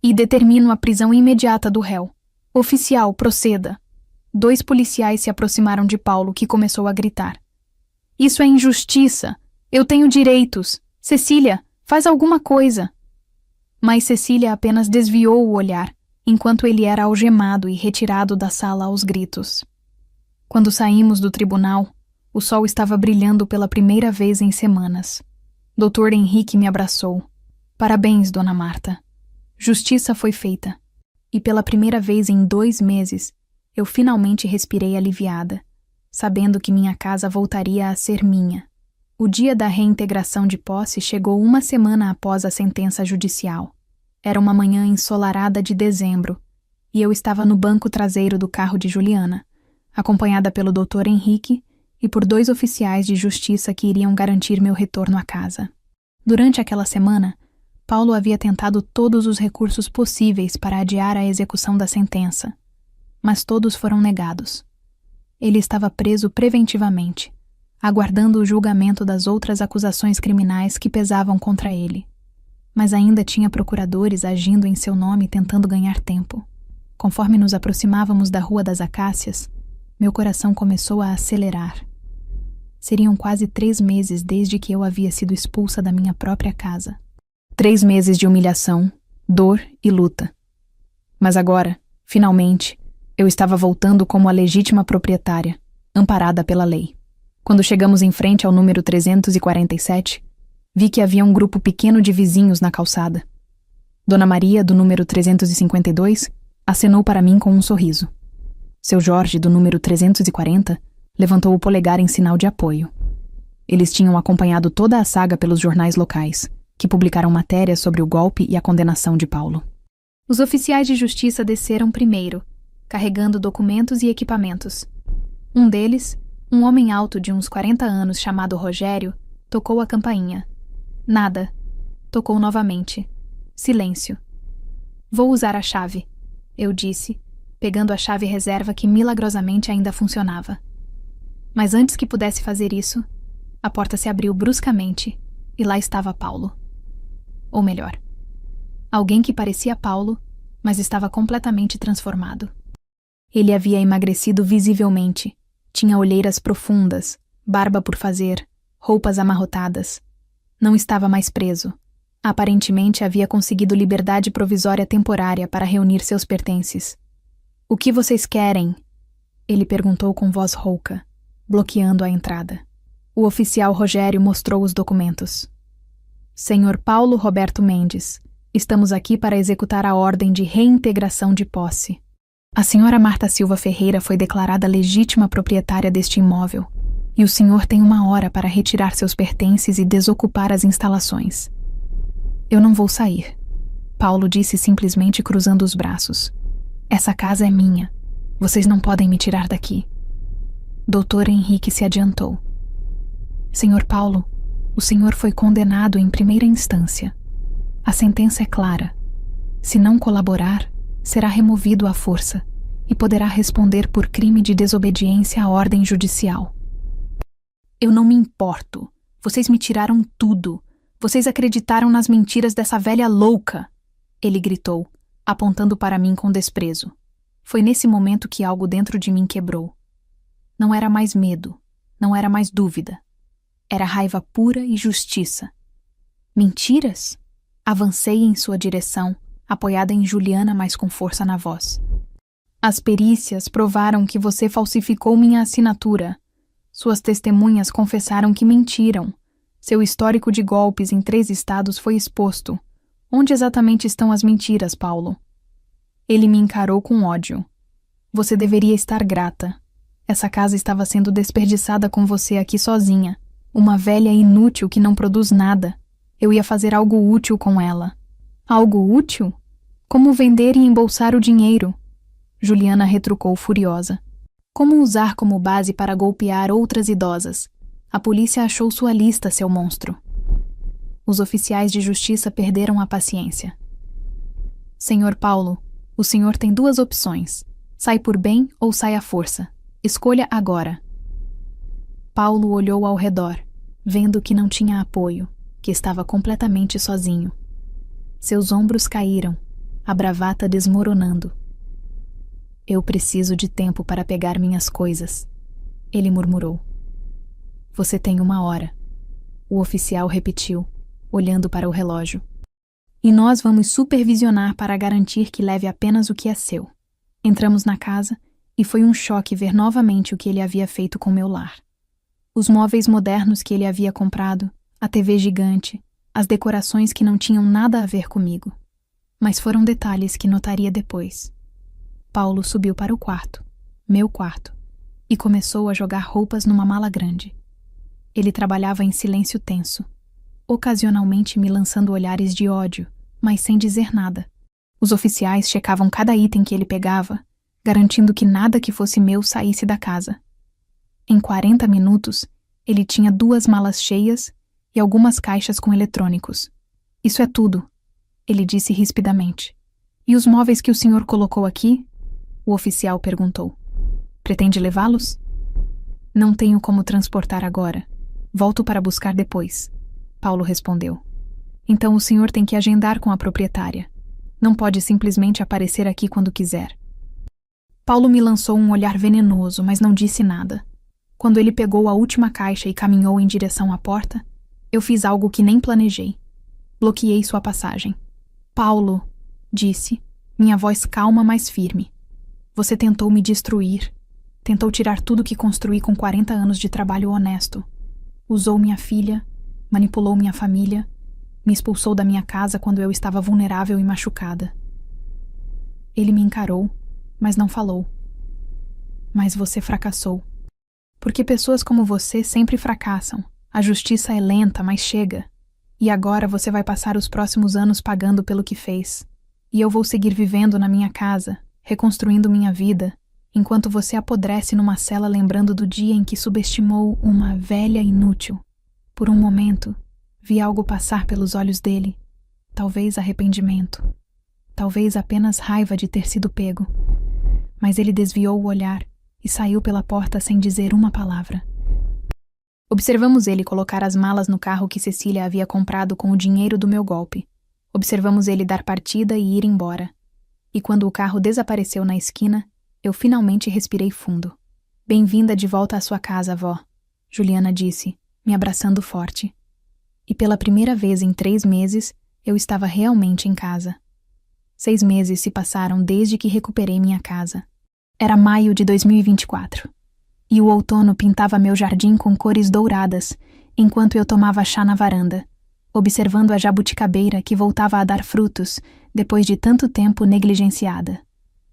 E determino a prisão imediata do réu. Oficial, proceda. 2 policiais se aproximaram de Paulo, que começou a gritar. Isso é injustiça. Eu tenho direitos. Cecília, faz alguma coisa. Mas Cecília apenas desviou o olhar, enquanto ele era algemado e retirado da sala aos gritos. Quando saímos do tribunal, O sol estava brilhando pela primeira vez em semanas. Dr. Henrique me abraçou. Parabéns, Dona Marta. Justiça foi feita. E pela primeira vez em 2 meses, eu finalmente respirei aliviada, sabendo que minha casa voltaria a ser minha. O dia da reintegração de posse chegou 1 semana após a sentença judicial. Era uma manhã ensolarada de dezembro, e eu estava no banco traseiro do carro de Juliana, acompanhada pelo Dr. Henrique e por 2 oficiais de justiça que iriam garantir meu retorno à casa. Durante aquela semana, Paulo havia tentado todos os recursos possíveis para adiar a execução da sentença, mas todos foram negados. Ele estava preso preventivamente, aguardando o julgamento das outras acusações criminais que pesavam contra ele. Mas ainda tinha procuradores agindo em seu nome tentando ganhar tempo. Conforme nos aproximávamos da Rua das Acácias, meu coração começou a acelerar. Seriam quase 3 meses desde que eu havia sido expulsa da minha própria casa. 3 meses de humilhação, dor e luta. Mas agora, finalmente, eu estava voltando como a legítima proprietária, amparada pela lei. Quando chegamos em frente ao número 347, vi que havia um grupo pequeno de vizinhos na calçada. Dona Maria, do número 352, acenou para mim com um sorriso. Seu Jorge, do número 340, levantou o polegar em sinal de apoio. Eles tinham acompanhado toda a saga pelos jornais locais, que publicaram matérias sobre o golpe e a condenação de Paulo. Os oficiais de justiça desceram primeiro, carregando documentos e equipamentos. Um deles, um homem alto de uns 40 anos chamado Rogério, tocou a campainha. Nada. Tocou novamente. Silêncio. Vou usar a chave, eu disse, pegando a chave reserva que milagrosamente ainda funcionava. Mas antes que pudesse fazer isso, a porta se abriu bruscamente e lá estava Paulo. Ou melhor, alguém que parecia Paulo, mas estava completamente transformado. Ele havia emagrecido visivelmente, tinha olheiras profundas, barba por fazer, roupas amarrotadas. Não estava mais preso. Aparentemente havia conseguido liberdade provisória temporária para reunir seus pertences. "O que vocês querem?" Ele perguntou com voz rouca, bloqueando a entrada. O oficial Rogério mostrou os documentos. "Senhor Paulo Roberto Mendes, estamos aqui para executar a ordem de reintegração de posse. A senhora Marta Silva Ferreira foi declarada legítima proprietária deste imóvel, e o senhor tem 1 hora para retirar seus pertences e desocupar as instalações." "Eu não vou sair", Paulo disse simplesmente cruzando os braços. "Essa casa é minha. Vocês não podem me tirar daqui." Dr. Henrique se adiantou. "Senhor Paulo, o senhor foi condenado em primeira instância. A sentença é clara. Se não colaborar, será removido à força e poderá responder por crime de desobediência à ordem judicial." "Eu não me importo. Vocês me tiraram tudo. Vocês acreditaram nas mentiras dessa velha louca!" Ele gritou, apontando para mim com desprezo. Foi nesse momento que algo dentro de mim quebrou. Não era mais medo, não era mais dúvida. Era raiva pura e justiça. "Mentiras?" Avancei em sua direção, apoiada em Juliana, mas com força na voz. "As perícias provaram que você falsificou minha assinatura. Suas testemunhas confessaram que mentiram. Seu histórico de golpes em 3 estados foi exposto. Onde exatamente estão as mentiras, Paulo?" Ele me encarou com ódio. "Você deveria estar grata. Essa casa estava sendo desperdiçada com você aqui sozinha. Uma velha inútil que não produz nada. Eu ia fazer algo útil com ela." "Algo útil? Como vender e embolsar o dinheiro?" Juliana retrucou furiosa. "Como usar como base para golpear outras idosas? A polícia achou sua lista, seu monstro." Os oficiais de justiça perderam a paciência. "Senhor Paulo, o senhor tem 2 opções. Sai por bem ou sai à força. Escolha agora." Paulo olhou ao redor, vendo que não tinha apoio, que estava completamente sozinho. Seus ombros caíram, a bravata desmoronando. "Eu preciso de tempo para pegar minhas coisas", ele murmurou. "Você tem 1 hora", o oficial repetiu, olhando para o relógio. "E nós vamos supervisionar para garantir que leve apenas o que é seu." Entramos na casa e foi um choque ver novamente o que ele havia feito com meu lar. Os móveis modernos que ele havia comprado, a TV gigante, as decorações que não tinham nada a ver comigo. Mas foram detalhes que notaria depois. Paulo subiu para o quarto, meu quarto, e começou a jogar roupas numa mala grande. Ele trabalhava em silêncio tenso, ocasionalmente me lançando olhares de ódio, mas sem dizer nada. Os oficiais checavam cada item que ele pegava, garantindo que nada que fosse meu saísse da casa. Em 40 minutos, ele tinha 2 malas cheias e algumas caixas com eletrônicos. Isso é tudo, ele disse rispidamente. E os móveis que o senhor colocou aqui? O oficial perguntou. Pretende levá-los? Não tenho como transportar agora. Volto para buscar depois, Paulo respondeu. Então o senhor tem que agendar com a proprietária. Não pode simplesmente aparecer aqui quando quiser. Paulo me lançou um olhar venenoso, mas não disse nada. Quando ele pegou a última caixa e caminhou em direção à porta, eu fiz algo que nem planejei. Bloqueei sua passagem. Paulo, disse, minha voz calma, mas firme. Você tentou me destruir. Tentou tirar tudo que construí com 40 anos de trabalho honesto. Usou minha filha, manipulou minha família, me expulsou da minha casa quando eu estava vulnerável e machucada. Ele me encarou, mas não falou. Mas você fracassou. Porque pessoas como você sempre fracassam. A justiça é lenta, mas chega. E agora você vai passar os próximos anos pagando pelo que fez. E eu vou seguir vivendo na minha casa, reconstruindo minha vida, enquanto você apodrece numa cela lembrando do dia em que subestimou uma velha inútil. Por um momento, vi algo passar pelos olhos dele. Talvez arrependimento. Talvez apenas raiva de ter sido pego. Mas ele desviou o olhar e saiu pela porta sem dizer uma palavra. Observamos ele colocar as malas no carro que Cecília havia comprado com o dinheiro do meu golpe. Observamos ele dar partida e ir embora. E quando o carro desapareceu na esquina, eu finalmente respirei fundo. Bem-vinda de volta à sua casa, avó, Juliana disse, me abraçando forte. E pela primeira vez em 3 meses, eu estava realmente em casa. 6 meses se passaram desde que recuperei minha casa. Era maio de 2024. E o outono pintava meu jardim com cores douradas, enquanto eu tomava chá na varanda, observando a jabuticabeira que voltava a dar frutos depois de tanto tempo negligenciada.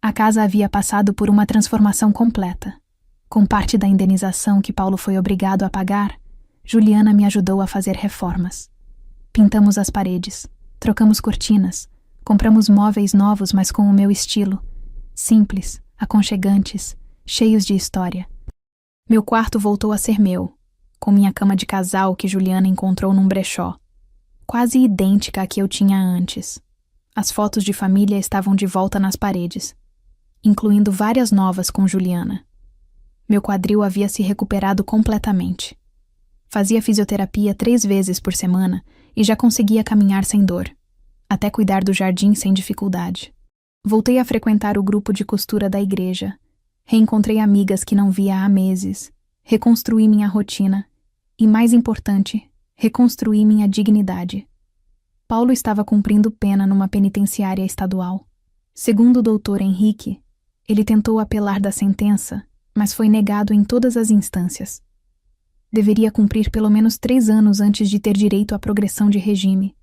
A casa havia passado por uma transformação completa. Com parte da indenização que Paulo foi obrigado a pagar, Juliana me ajudou a fazer reformas. Pintamos as paredes, trocamos cortinas, compramos móveis novos, mas com o meu estilo. Simples, aconchegantes, cheios de história. Meu quarto voltou a ser meu, com minha cama de casal que Juliana encontrou num brechó, quase idêntica à que eu tinha antes. As fotos de família estavam de volta nas paredes, incluindo várias novas com Juliana. Meu quadril havia se recuperado completamente. Fazia fisioterapia 3 vezes por semana e já conseguia caminhar sem dor, até cuidar do jardim sem dificuldade. Voltei a frequentar o grupo de costura da igreja. Reencontrei amigas que não via há meses. Reconstruí minha rotina. E, mais importante, reconstruí minha dignidade. Paulo estava cumprindo pena numa penitenciária estadual. Segundo o doutor Henrique, ele tentou apelar da sentença, mas foi negado em todas as instâncias. Deveria cumprir pelo menos 3 anos antes de ter direito à progressão de regime.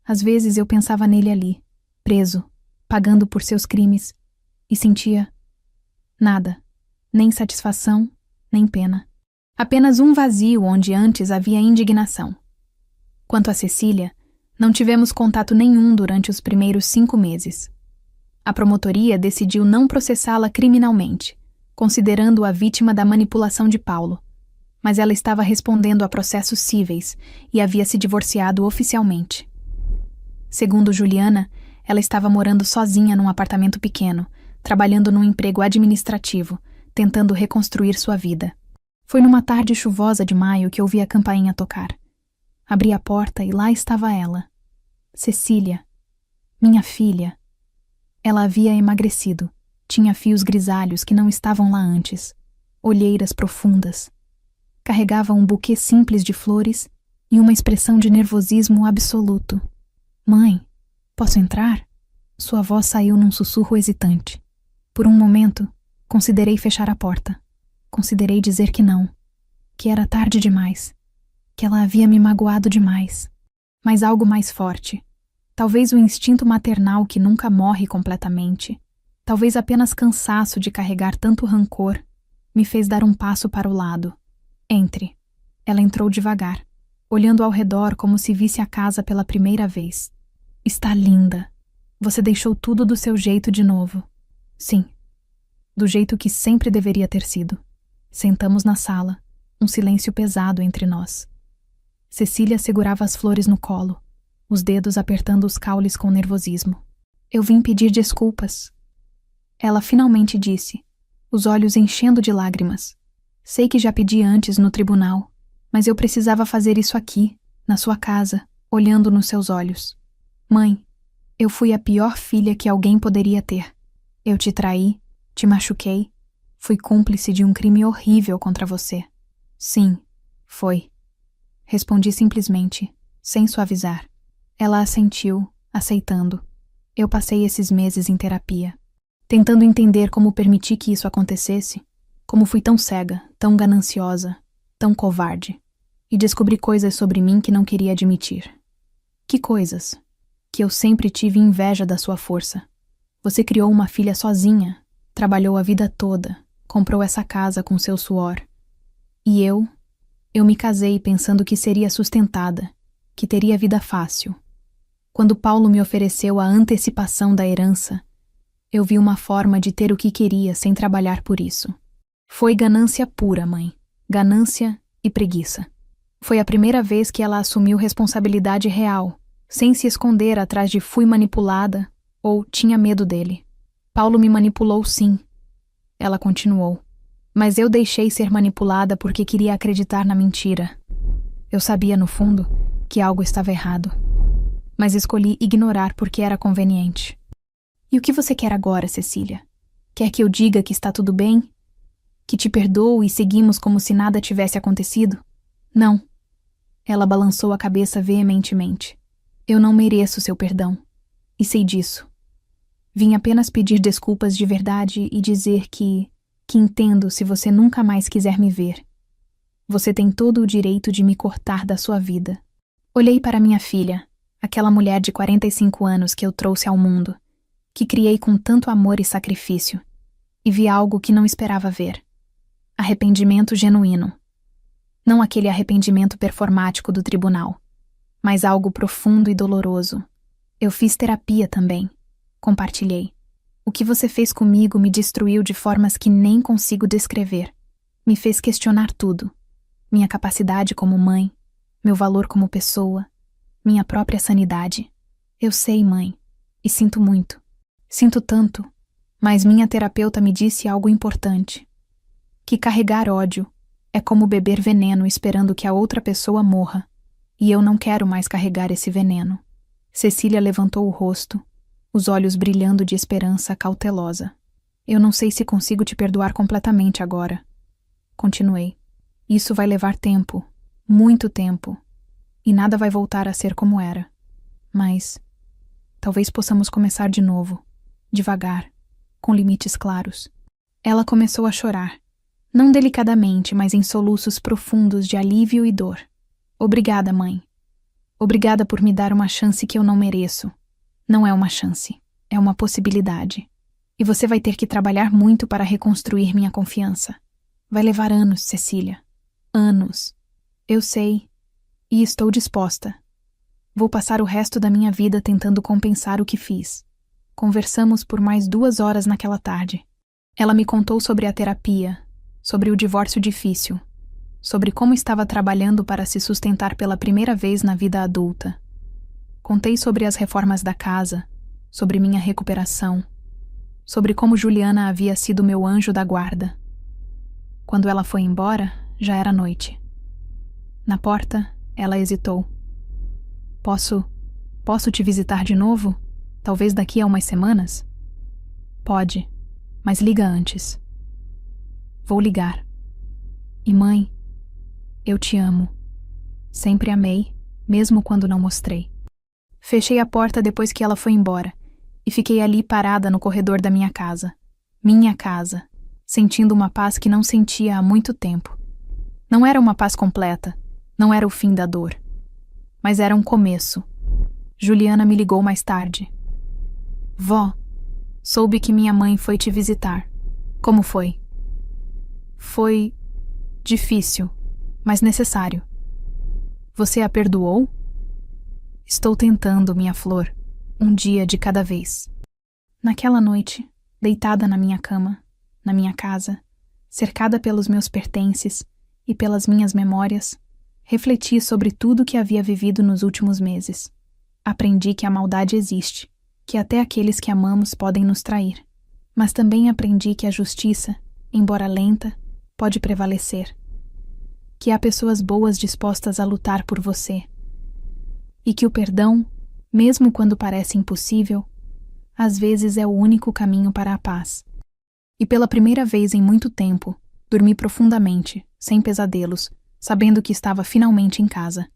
Às vezes eu pensava nele ali, preso, pagando por seus crimes, e sentia nada, nem satisfação, nem pena. Apenas um vazio onde antes havia indignação. Quanto a Cecília, não tivemos contato nenhum durante os primeiros 5 meses. A promotoria decidiu não processá-la criminalmente, considerando-a vítima da manipulação de Paulo, mas ela estava respondendo a processos cíveis e havia se divorciado oficialmente. Segundo Juliana, ela estava morando sozinha num apartamento pequeno, trabalhando num emprego administrativo, tentando reconstruir sua vida. Foi numa tarde chuvosa de maio que ouvi a campainha tocar. Abri a porta e lá estava ela. Cecília, minha filha. Ela havia emagrecido, tinha fios grisalhos que não estavam lá antes, olheiras profundas. Carregava um buquê simples de flores e uma expressão de nervosismo absoluto. Mãe, posso entrar? Sua voz saiu num sussurro hesitante. Por um momento, considerei fechar a porta. Considerei dizer que não. que era tarde demais, que ela havia me magoado demais. Mas algo mais forte, talvez o instinto maternal que nunca morre completamente, talvez apenas cansaço de carregar tanto rancor, me fez dar um passo para o lado. Entre. Ela entrou devagar, olhando ao redor como se visse a casa pela primeira vez. Está linda. Você deixou tudo do seu jeito de novo. Sim, do jeito que sempre deveria ter sido. Sentamos na sala, um silêncio pesado entre nós. Cecília segurava as flores no colo, os dedos apertando os caules com nervosismo. Eu vim pedir desculpas. Ela finalmente disse, os olhos enchendo de lágrimas. Sei que já pedi antes no tribunal, mas eu precisava fazer isso aqui, na sua casa, olhando nos seus olhos. Mãe, eu fui a pior filha que alguém poderia ter. Eu te traí, te machuquei, fui cúmplice de um crime horrível contra você. Sim, foi. Respondi simplesmente, sem suavizar. Ela assentiu, aceitando. Eu passei esses meses em terapia, tentando entender como permiti que isso acontecesse, como fui tão cega, tão gananciosa, tão covarde, e descobri coisas sobre mim que não queria admitir. Que coisas? Que eu sempre tive inveja da sua força. Você criou uma filha sozinha, trabalhou a vida toda, comprou essa casa com seu suor. E eu me casei pensando que seria sustentada, que teria vida fácil. Quando Paulo me ofereceu a antecipação da herança, eu vi uma forma de ter o que queria sem trabalhar por isso. Foi ganância pura, mãe. Ganância e preguiça. Foi a primeira vez que ela assumiu responsabilidade real, sem se esconder atrás de fui manipulada ou tinha medo dele. Paulo me manipulou sim. Ela continuou. Mas eu deixei ser manipulada porque queria acreditar na mentira. Eu sabia, no fundo, que algo estava errado. Mas escolhi ignorar porque era conveniente. E o que você quer agora, Cecília? Quer que eu diga que está tudo bem? Que te perdoo e seguimos como se nada tivesse acontecido? Não. Ela balançou a cabeça veementemente. Eu não mereço seu perdão. E sei disso. Vim apenas pedir desculpas de verdade e dizer que entendo se você nunca mais quiser me ver. Você tem todo o direito de me cortar da sua vida. Olhei para minha filha, aquela mulher de 45 anos que eu trouxe ao mundo, que criei com tanto amor e sacrifício, e vi algo que não esperava ver. Arrependimento genuíno. Não aquele arrependimento performático do tribunal, mas algo profundo e doloroso. Eu fiz terapia também. Compartilhei. O que você fez comigo me destruiu de formas que nem consigo descrever. Me fez questionar tudo. Minha capacidade como mãe, meu valor como pessoa, minha própria sanidade. Eu sei, mãe, e sinto muito. Sinto tanto, mas minha terapeuta me disse algo importante. Que carregar ódio é como beber veneno esperando que a outra pessoa morra, e eu não quero mais carregar esse veneno. Cecília levantou o rosto, os olhos brilhando de esperança cautelosa. Eu não sei se consigo te perdoar completamente agora. Continuei. Isso vai levar tempo, muito tempo, e nada vai voltar a ser como era. Mas talvez possamos começar de novo, devagar, com limites claros. Ela começou a chorar, não delicadamente, mas em soluços profundos de alívio e dor. Obrigada, mãe. Obrigada por me dar uma chance que eu não mereço. Não é uma chance, é uma possibilidade. E você vai ter que trabalhar muito para reconstruir minha confiança. Vai levar anos, Cecília. Anos. Eu sei. E estou disposta. Vou passar o resto da minha vida tentando compensar o que fiz. Conversamos por mais 2 horas naquela tarde. Ela me contou sobre a terapia, sobre o divórcio difícil, sobre como estava trabalhando para se sustentar pela primeira vez na vida adulta. Contei sobre as reformas da casa, sobre minha recuperação, sobre como Juliana havia sido meu anjo da guarda. Quando ela foi embora, já era noite. Na porta, ela hesitou. Posso te visitar de novo? Talvez daqui a umas semanas? Pode, mas liga antes. Vou ligar. E mãe, eu te amo. Sempre amei, mesmo quando não mostrei. Fechei a porta depois que ela foi embora e fiquei ali parada no corredor da minha casa. Minha casa, sentindo uma paz que não sentia há muito tempo. Não era uma paz completa, não era o fim da dor. Mas era um começo. Juliana me ligou mais tarde. Vó, soube que minha mãe foi te visitar. Como foi? Foi difícil, mas necessário. Você a perdoou? Estou tentando, minha flor, um dia de cada vez. Naquela noite, deitada na minha cama, na minha casa, cercada pelos meus pertences e pelas minhas memórias, refleti sobre tudo que havia vivido nos últimos meses. Aprendi que a maldade existe, que até aqueles que amamos podem nos trair. Mas também aprendi que a justiça, embora lenta, pode prevalecer. Que há pessoas boas dispostas a lutar por você. E que o perdão, mesmo quando parece impossível, às vezes é o único caminho para a paz. E pela primeira vez em muito tempo, dormi profundamente, sem pesadelos, sabendo que estava finalmente em casa.